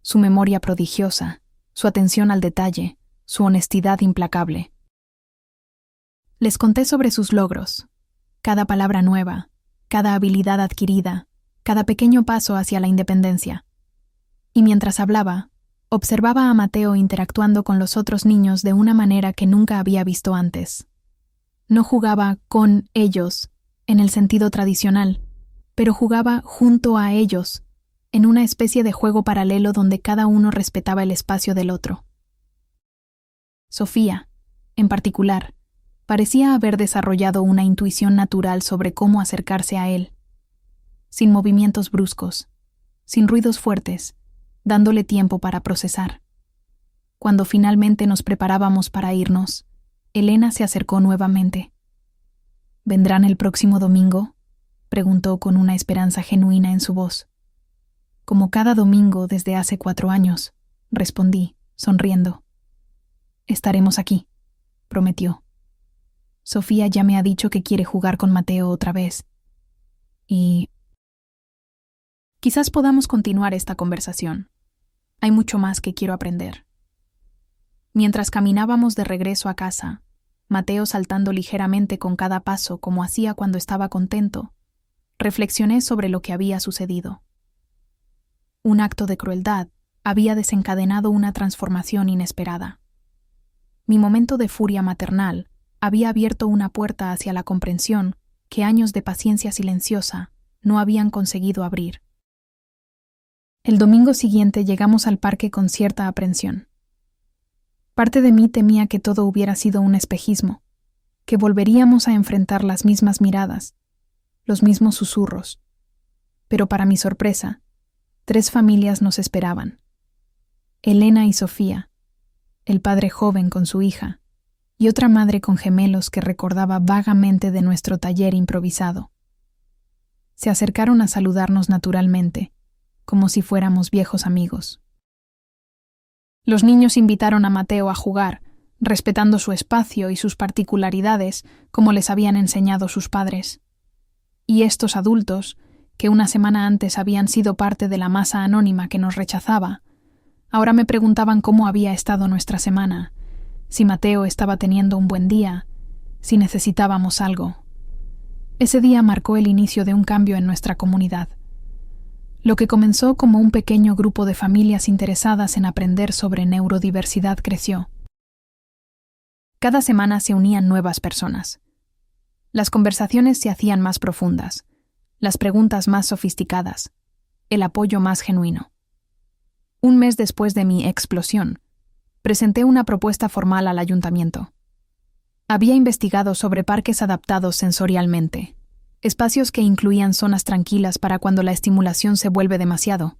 su memoria prodigiosa, su atención al detalle, su honestidad implacable. Les conté sobre sus logros, cada palabra nueva, cada habilidad adquirida, cada pequeño paso hacia la independencia. Y mientras hablaba, observaba a Mateo interactuando con los otros niños de una manera que nunca había visto antes. No jugaba con ellos, en el sentido tradicional, pero jugaba junto a ellos, en una especie de juego paralelo donde cada uno respetaba el espacio del otro. Sofía, en particular, parecía haber desarrollado una intuición natural sobre cómo acercarse a él, sin movimientos bruscos, sin ruidos fuertes, dándole tiempo para procesar. Cuando finalmente nos preparábamos para irnos, Elena se acercó nuevamente. ¿Vendrán el próximo domingo?, preguntó con una esperanza genuina en su voz. Como cada domingo desde hace 4 años, respondí, sonriendo. Estaremos aquí, prometió. Sofía ya me ha dicho que quiere jugar con Mateo otra vez. Y quizás podamos continuar esta conversación. Hay mucho más que quiero aprender. Mientras caminábamos de regreso a casa, Mateo saltando ligeramente con cada paso como hacía cuando estaba contento, reflexioné sobre lo que había sucedido. Un acto de crueldad había desencadenado una transformación inesperada. Mi momento de furia maternal había abierto una puerta hacia la comprensión que años de paciencia silenciosa no habían conseguido abrir. El domingo siguiente llegamos al parque con cierta aprensión. Parte de mí temía que todo hubiera sido un espejismo, que volveríamos a enfrentar las mismas miradas, los mismos susurros. Pero para mi sorpresa, 3 familias nos esperaban. Elena y Sofía, el padre joven con su hija, y otra madre con gemelos que recordaba vagamente de nuestro taller improvisado. Se acercaron a saludarnos naturalmente, como si fuéramos viejos amigos. Los niños invitaron a Mateo a jugar, respetando su espacio y sus particularidades, como les habían enseñado sus padres. Y estos adultos, que una semana antes habían sido parte de la masa anónima que nos rechazaba, ahora me preguntaban cómo había estado nuestra semana, si Mateo estaba teniendo un buen día, si necesitábamos algo. Ese día marcó el inicio de un cambio en nuestra comunidad. Lo que comenzó como un pequeño grupo de familias interesadas en aprender sobre neurodiversidad creció. Cada semana se unían nuevas personas. Las conversaciones se hacían más profundas, las preguntas más sofisticadas, el apoyo más genuino. Un mes después de mi explosión, presenté una propuesta formal al ayuntamiento. Había investigado sobre parques adaptados sensorialmente, espacios que incluían zonas tranquilas para cuando la estimulación se vuelve demasiado,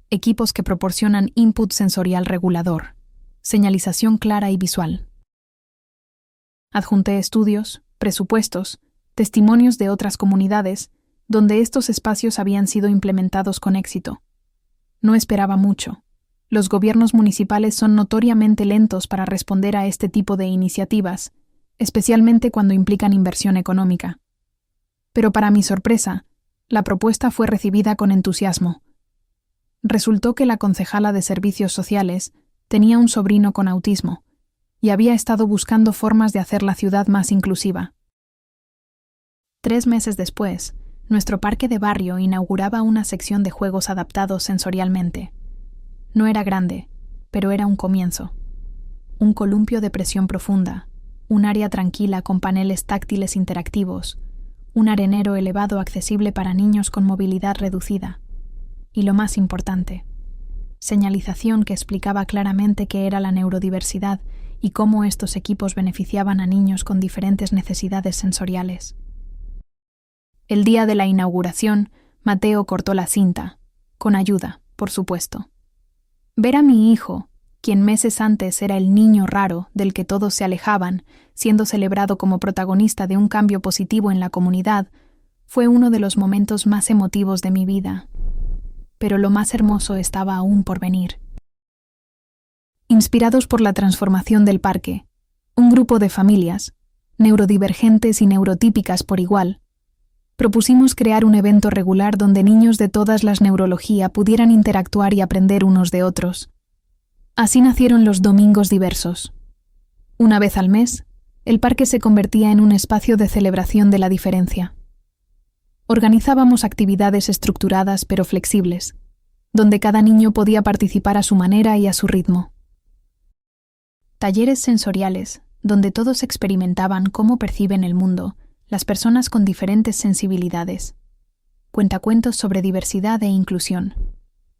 equipos que proporcionan input sensorial regulador, señalización clara y visual. Adjunté estudios, presupuestos testimonios de otras comunidades, donde estos espacios habían sido implementados con éxito. No esperaba mucho. Los gobiernos municipales son notoriamente lentos para responder a este tipo de iniciativas, especialmente cuando implican inversión económica. Pero para mi sorpresa, la propuesta fue recibida con entusiasmo. Resultó que la concejala de Servicios Sociales tenía un sobrino con autismo y había estado buscando formas de hacer la ciudad más inclusiva. 3 meses después, nuestro parque de barrio inauguraba una sección de juegos adaptados sensorialmente. No era grande, pero era un comienzo. Un columpio de presión profunda, un área tranquila con paneles táctiles interactivos, un arenero elevado accesible para niños con movilidad reducida. Y lo más importante, señalización que explicaba claramente qué era la neurodiversidad y cómo estos equipos beneficiaban a niños con diferentes necesidades sensoriales. El día de la inauguración, Mateo cortó la cinta, con ayuda, por supuesto. Ver a mi hijo, quien meses antes era el niño raro del que todos se alejaban, siendo celebrado como protagonista de un cambio positivo en la comunidad, fue uno de los momentos más emotivos de mi vida. Pero lo más hermoso estaba aún por venir. Inspirados por la transformación del parque, un grupo de familias, neurodivergentes y neurotípicas por igual, propusimos crear un evento regular donde niños de todas las neurología pudieran interactuar y aprender unos de otros. Así nacieron los Domingos Diversos. Una vez al mes, el parque se convertía en un espacio de celebración de la diferencia. Organizábamos actividades estructuradas pero flexibles, donde cada niño podía participar a su manera y a su ritmo. Talleres sensoriales, donde todos experimentaban cómo perciben el mundo las personas con diferentes sensibilidades. Cuentacuentos sobre diversidad e inclusión.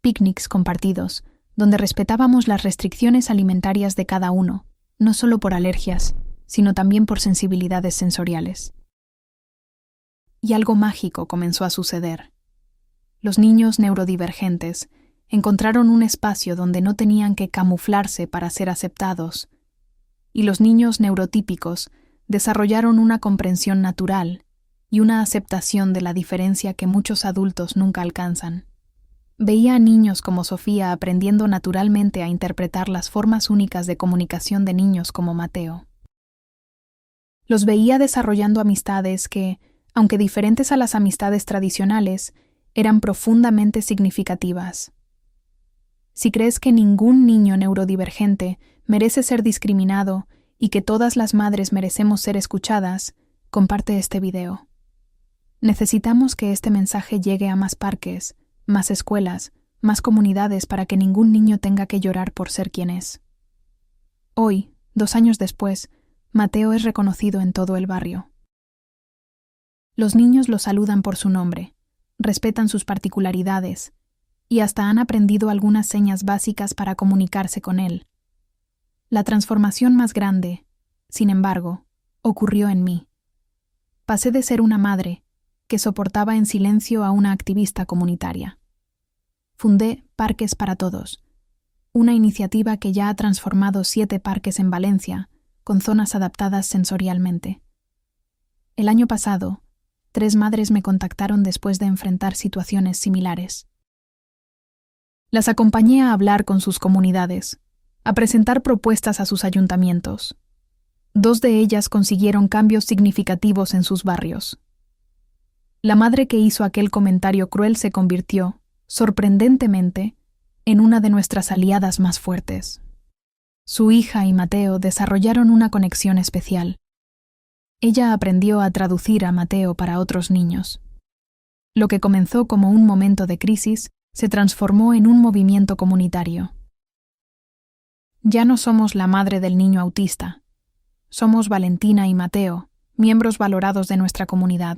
Picnics compartidos, donde respetábamos las restricciones alimentarias de cada uno, no solo por alergias, sino también por sensibilidades sensoriales. Y algo mágico comenzó a suceder. Los niños neurodivergentes encontraron un espacio donde no tenían que camuflarse para ser aceptados, y los niños neurotípicos desarrollaron una comprensión natural y una aceptación de la diferencia que muchos adultos nunca alcanzan. Veía a niños como Sofía aprendiendo naturalmente a interpretar las formas únicas de comunicación de niños como Mateo. Los veía desarrollando amistades que, aunque diferentes a las amistades tradicionales, eran profundamente significativas. Si crees que ningún niño neurodivergente merece ser discriminado y que todas las madres merecemos ser escuchadas, comparte este video. Necesitamos que este mensaje llegue a más parques, más escuelas, más comunidades para que ningún niño tenga que llorar por ser quien es. Hoy, 2 años después, Mateo es reconocido en todo el barrio. Los niños lo saludan por su nombre, respetan sus particularidades y hasta han aprendido algunas señas básicas para comunicarse con él. La transformación más grande, sin embargo, ocurrió en mí. Pasé de ser una madre que soportaba en silencio a una activista comunitaria. Fundé Parques para Todos, una iniciativa que ya ha transformado 7 parques en Valencia, con zonas adaptadas sensorialmente. El año pasado, 3 madres me contactaron después de enfrentar situaciones similares. Las acompañé a hablar con sus comunidades, a presentar propuestas a sus ayuntamientos. 2 de ellas consiguieron cambios significativos en sus barrios. La madre que hizo aquel comentario cruel se convirtió, sorprendentemente, en una de nuestras aliadas más fuertes. Su hija y Mateo desarrollaron una conexión especial. Ella aprendió a traducir a Mateo para otros niños. Lo que comenzó como un momento de crisis se transformó en un movimiento comunitario. Ya no somos la madre del niño autista. Somos Valentina y Mateo, miembros valorados de nuestra comunidad.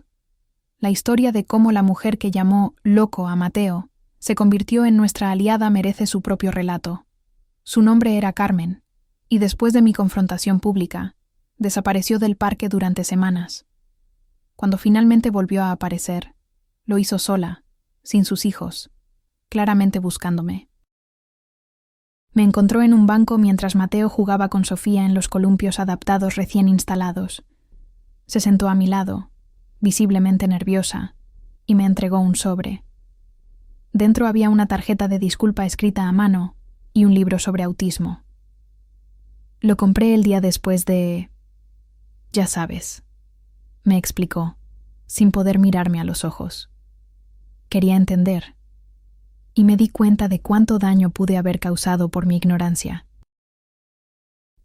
La historia de cómo la mujer que llamó loco a Mateo se convirtió en nuestra aliada merece su propio relato. Su nombre era Carmen, y después de mi confrontación pública, desapareció del parque durante semanas. Cuando finalmente volvió a aparecer, lo hizo sola, sin sus hijos, claramente buscándome. Me encontró en un banco mientras Mateo jugaba con Sofía en los columpios adaptados recién instalados. Se sentó a mi lado, visiblemente nerviosa, y me entregó un sobre. Dentro había una tarjeta de disculpa escrita a mano y un libro sobre autismo. Lo compré el día después de... Ya sabes, me explicó, sin poder mirarme a los ojos. Quería entender, y me di cuenta de cuánto daño pude haber causado por mi ignorancia.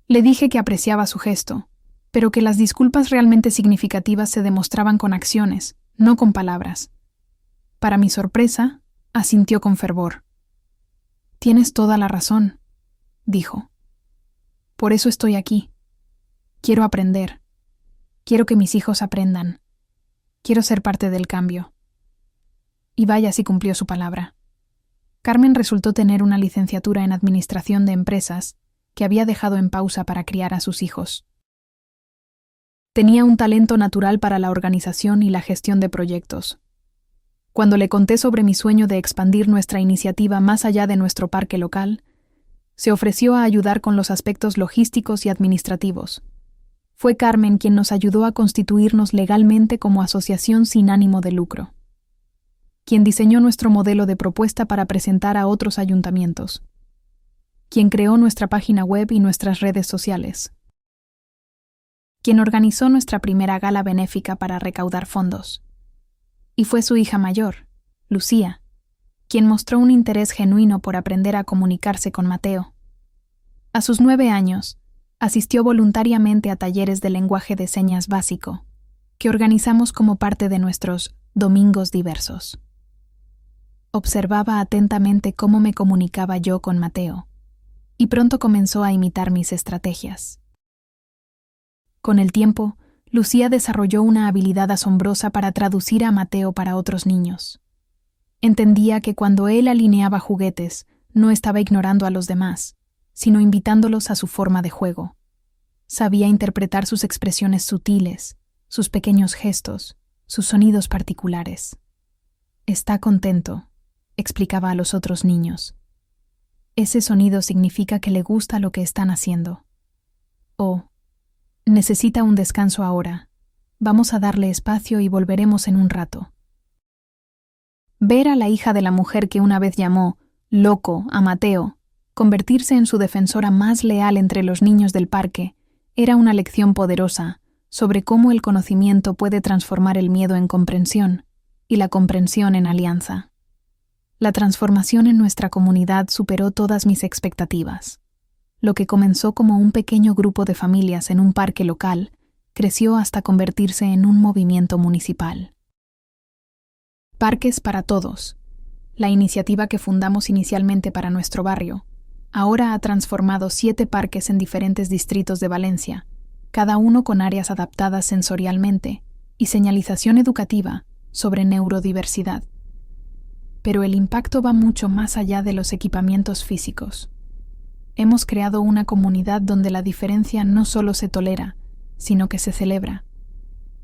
Le dije que apreciaba su gesto, pero que las disculpas realmente significativas se demostraban con acciones, no con palabras. Para mi sorpresa, asintió con fervor. «Tienes toda la razón», dijo. «Por eso estoy aquí. Quiero aprender. Quiero que mis hijos aprendan. Quiero ser parte del cambio». Y vaya si cumplió su palabra. Carmen resultó tener una licenciatura en Administración de Empresas que había dejado en pausa para criar a sus hijos. Tenía un talento natural para la organización y la gestión de proyectos. Cuando le conté sobre mi sueño de expandir nuestra iniciativa más allá de nuestro parque local, se ofreció a ayudar con los aspectos logísticos y administrativos. Fue Carmen quien nos ayudó a constituirnos legalmente como asociación sin ánimo de lucro, quien diseñó nuestro modelo de propuesta para presentar a otros ayuntamientos, quien creó nuestra página web y nuestras redes sociales, quien organizó nuestra primera gala benéfica para recaudar fondos. Y fue su hija mayor, Lucía, quien mostró un interés genuino por aprender a comunicarse con Mateo. A sus 9 años, asistió voluntariamente a talleres de lenguaje de señas básico, que organizamos como parte de nuestros domingos diversos. Observaba atentamente cómo me comunicaba yo con Mateo, y pronto comenzó a imitar mis estrategias. Con el tiempo, Lucía desarrolló una habilidad asombrosa para traducir a Mateo para otros niños. Entendía que cuando él alineaba juguetes, no estaba ignorando a los demás, sino invitándolos a su forma de juego. Sabía interpretar sus expresiones sutiles, sus pequeños gestos, sus sonidos particulares. «Está contento», explicaba a los otros niños. «Ese sonido significa que le gusta lo que están haciendo». O «Necesita un descanso ahora. Vamos a darle espacio y volveremos en un rato». Ver a la hija de la mujer que una vez llamó loco a Mateo convertirse en su defensora más leal entre los niños del parque era una lección poderosa sobre cómo el conocimiento puede transformar el miedo en comprensión y la comprensión en alianza. La transformación en nuestra comunidad superó todas mis expectativas. Lo que comenzó como un pequeño grupo de familias en un parque local creció hasta convertirse en un movimiento municipal. Parques para Todos, la iniciativa que fundamos inicialmente para nuestro barrio, ahora ha transformado 7 parques en diferentes distritos de Valencia, cada uno con áreas adaptadas sensorialmente y señalización educativa sobre neurodiversidad. Pero el impacto va mucho más allá de los equipamientos físicos. Hemos creado una comunidad donde la diferencia no solo se tolera, sino que se celebra,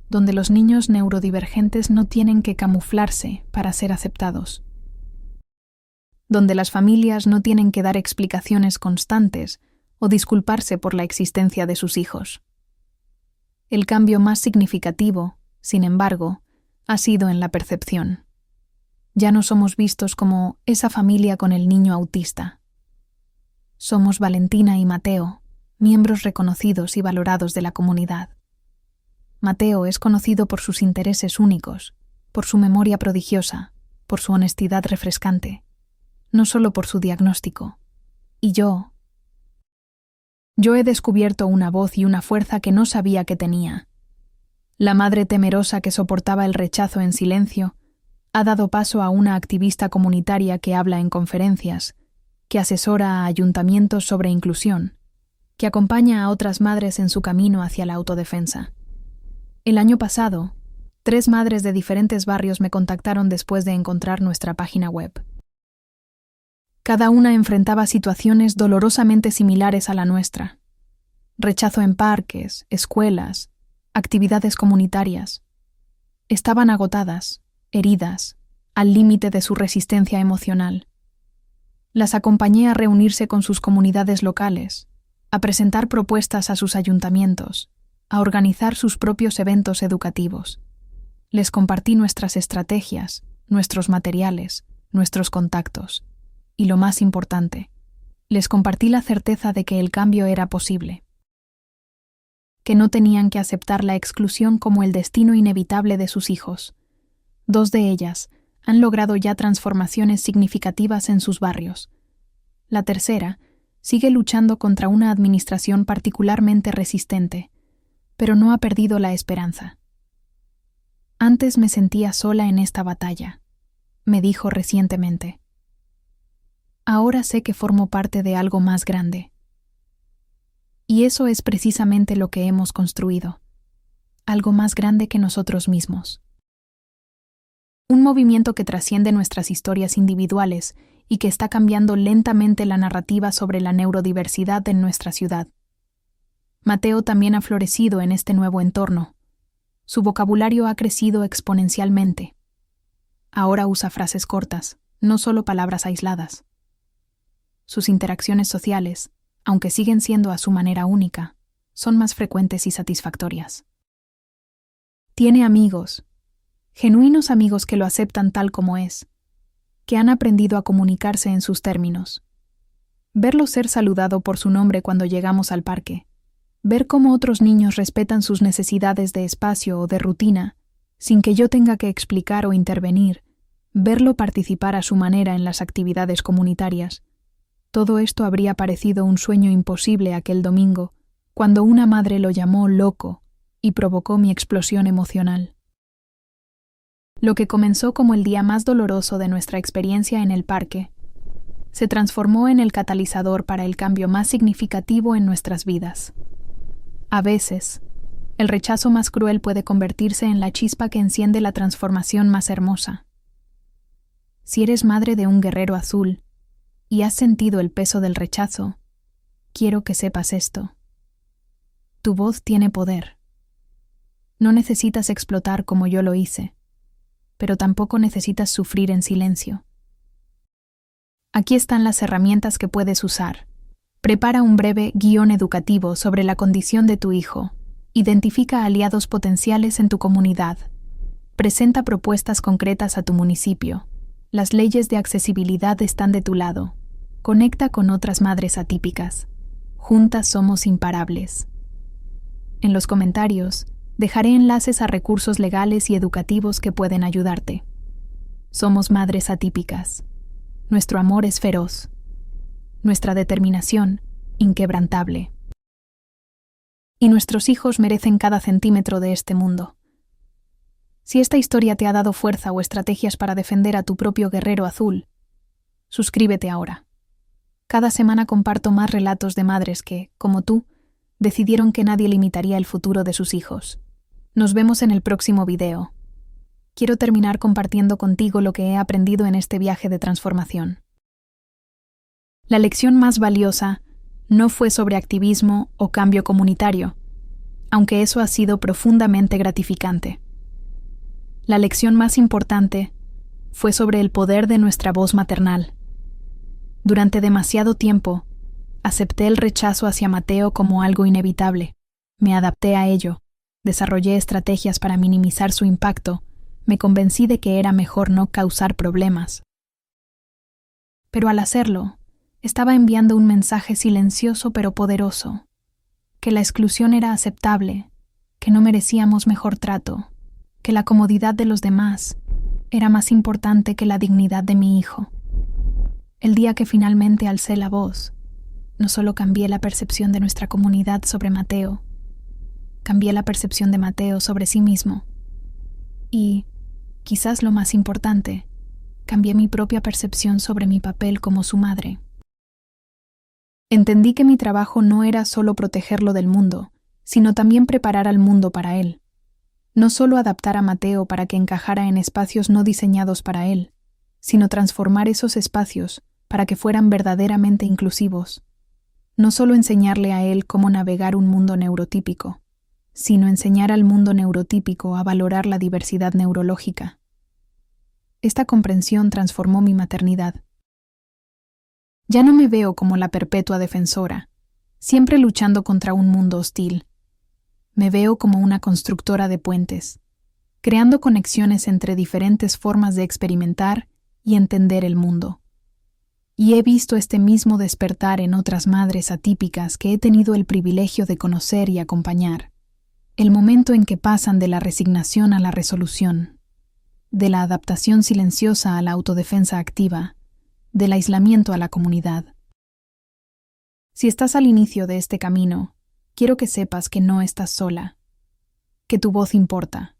donde los niños neurodivergentes no tienen que camuflarse para ser aceptados, donde las familias no tienen que dar explicaciones constantes o disculparse por la existencia de sus hijos. El cambio más significativo, sin embargo, ha sido en la percepción. Ya no somos vistos como esa familia con el niño autista. Somos Valentina y Mateo, miembros reconocidos y valorados de la comunidad. Mateo es conocido por sus intereses únicos, por su memoria prodigiosa, por su honestidad refrescante, no solo por su diagnóstico. Y yo he descubierto una voz y una fuerza que no sabía que tenía. La madre temerosa que soportaba el rechazo en silencio ha dado paso a una activista comunitaria que habla en conferencias, que asesora a ayuntamientos sobre inclusión, que acompaña a otras madres en su camino hacia la autodefensa. El año pasado, 3 madres de diferentes barrios me contactaron después de encontrar nuestra página web. Cada una enfrentaba situaciones dolorosamente similares a la nuestra. Rechazo en parques, escuelas, actividades comunitarias. Estaban agotadas, heridas, al límite de su resistencia emocional. Las acompañé a reunirse con sus comunidades locales, a presentar propuestas a sus ayuntamientos, a organizar sus propios eventos educativos. Les compartí nuestras estrategias, nuestros materiales, nuestros contactos. Y lo más importante, les compartí la certeza de que el cambio era posible. Que no tenían que aceptar la exclusión como el destino inevitable de sus hijos. 2 de ellas han logrado ya transformaciones significativas en sus barrios. La tercera sigue luchando contra una administración particularmente resistente, pero no ha perdido la esperanza. Antes me sentía sola en esta batalla, me dijo recientemente. Ahora sé que formo parte de algo más grande. Y eso es precisamente lo que hemos construido, algo más grande que nosotros mismos. Un movimiento que trasciende nuestras historias individuales y que está cambiando lentamente la narrativa sobre la neurodiversidad en nuestra ciudad. Mateo también ha florecido en este nuevo entorno. Su vocabulario ha crecido exponencialmente. Ahora usa frases cortas, no solo palabras aisladas. Sus interacciones sociales, aunque siguen siendo a su manera única, son más frecuentes y satisfactorias. Tiene amigos, genuinos amigos que lo aceptan tal como es, que han aprendido a comunicarse en sus términos. Verlo ser saludado por su nombre cuando llegamos al parque, ver cómo otros niños respetan sus necesidades de espacio o de rutina, sin que yo tenga que explicar o intervenir, verlo participar a su manera en las actividades comunitarias. Todo esto habría parecido un sueño imposible aquel domingo, cuando una madre lo llamó loco y provocó mi explosión emocional. Lo que comenzó como el día más doloroso de nuestra experiencia en el parque, se transformó en el catalizador para el cambio más significativo en nuestras vidas. A veces, el rechazo más cruel puede convertirse en la chispa que enciende la transformación más hermosa. Si eres madre de un guerrero azul y has sentido el peso del rechazo, quiero que sepas esto. Tu voz tiene poder. No necesitas explotar como yo lo hice, pero tampoco necesitas sufrir en silencio. Aquí están las herramientas que puedes usar. Prepara un breve guión educativo sobre la condición de tu hijo. Identifica aliados potenciales en tu comunidad. Presenta propuestas concretas a tu municipio. Las leyes de accesibilidad están de tu lado. Conecta con otras madres atípicas. Juntas somos imparables. En los comentarios, dejaré enlaces a recursos legales y educativos que pueden ayudarte. Somos madres atípicas. Nuestro amor es feroz. Nuestra determinación, inquebrantable. Y nuestros hijos merecen cada centímetro de este mundo. Si esta historia te ha dado fuerza o estrategias para defender a tu propio guerrero azul, suscríbete ahora. Cada semana comparto más relatos de madres que, como tú, decidieron que nadie limitaría el futuro de sus hijos. Nos vemos en el próximo video. Quiero terminar compartiendo contigo lo que he aprendido en este viaje de transformación. La lección más valiosa no fue sobre activismo o cambio comunitario, aunque eso ha sido profundamente gratificante. La lección más importante fue sobre el poder de nuestra voz maternal. Durante demasiado tiempo, acepté el rechazo hacia Mateo como algo inevitable. Me adapté a ello, desarrollé estrategias para minimizar su impacto, me convencí de que era mejor no causar problemas. Pero al hacerlo, estaba enviando un mensaje silencioso pero poderoso, que la exclusión era aceptable, que no merecíamos mejor trato, que la comodidad de los demás era más importante que la dignidad de mi hijo. El día que finalmente alcé la voz, no solo cambié la percepción de nuestra comunidad sobre Mateo, cambié la percepción de Mateo sobre sí mismo. Y, quizás lo más importante, cambié mi propia percepción sobre mi papel como su madre. Entendí que mi trabajo no era solo protegerlo del mundo, sino también preparar al mundo para él. No solo adaptar a Mateo para que encajara en espacios no diseñados para él, sino transformar esos espacios para que fueran verdaderamente inclusivos. No solo enseñarle a él cómo navegar un mundo neurotípico, sino enseñar al mundo neurotípico a valorar la diversidad neurológica. Esta comprensión transformó mi maternidad. Ya no me veo como la perpetua defensora, siempre luchando contra un mundo hostil. Me veo como una constructora de puentes, creando conexiones entre diferentes formas de experimentar y entender el mundo. Y he visto este mismo despertar en otras madres atípicas que he tenido el privilegio de conocer y acompañar. El momento en que pasan de la resignación a la resolución, de la adaptación silenciosa a la autodefensa activa, del aislamiento a la comunidad. Si estás al inicio de este camino, quiero que sepas que no estás sola, que tu voz importa,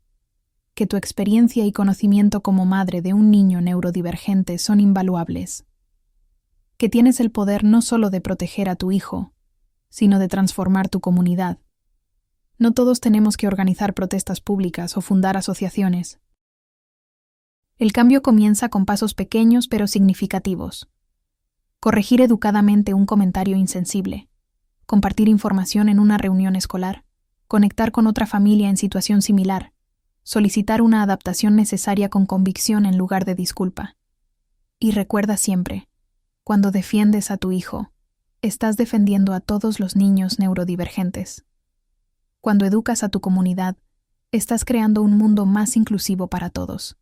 que tu experiencia y conocimiento como madre de un niño neurodivergente son invaluables, que tienes el poder no solo de proteger a tu hijo, sino de transformar tu comunidad. No todos tenemos que organizar protestas públicas o fundar asociaciones. El cambio comienza con pasos pequeños pero significativos. Corregir educadamente un comentario insensible, compartir información en una reunión escolar, conectar con otra familia en situación similar, solicitar una adaptación necesaria con convicción en lugar de disculpa. Y recuerda siempre, cuando defiendes a tu hijo, estás defendiendo a todos los niños neurodivergentes. Cuando educas a tu comunidad, estás creando un mundo más inclusivo para todos.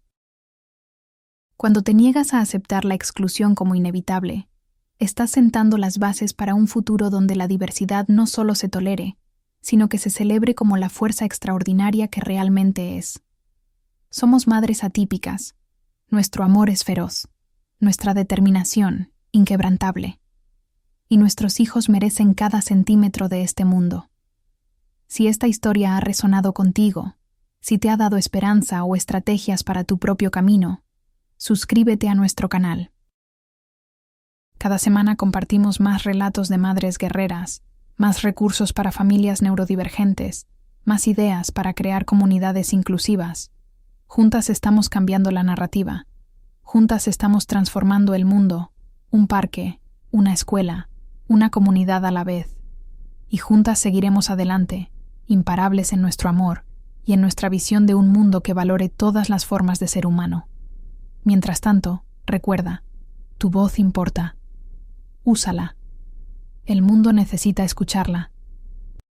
Cuando te niegas a aceptar la exclusión como inevitable, estás sentando las bases para un futuro donde la diversidad no solo se tolere, sino que se celebre como la fuerza extraordinaria que realmente es. Somos madres atípicas. Nuestro amor es feroz. Nuestra determinación, inquebrantable. Y nuestros hijos merecen cada centímetro de este mundo. Si esta historia ha resonado contigo, si te ha dado esperanza o estrategias para tu propio camino, suscríbete a nuestro canal. Cada semana compartimos más relatos de madres guerreras, más recursos para familias neurodivergentes, más ideas para crear comunidades inclusivas. Juntas estamos cambiando la narrativa. Juntas estamos transformando el mundo, un parque, una escuela, una comunidad a la vez. Y juntas seguiremos adelante, imparables en nuestro amor y en nuestra visión de un mundo que valore todas las formas de ser humano. Mientras tanto, recuerda, tu voz importa. Úsala. El mundo necesita escucharla.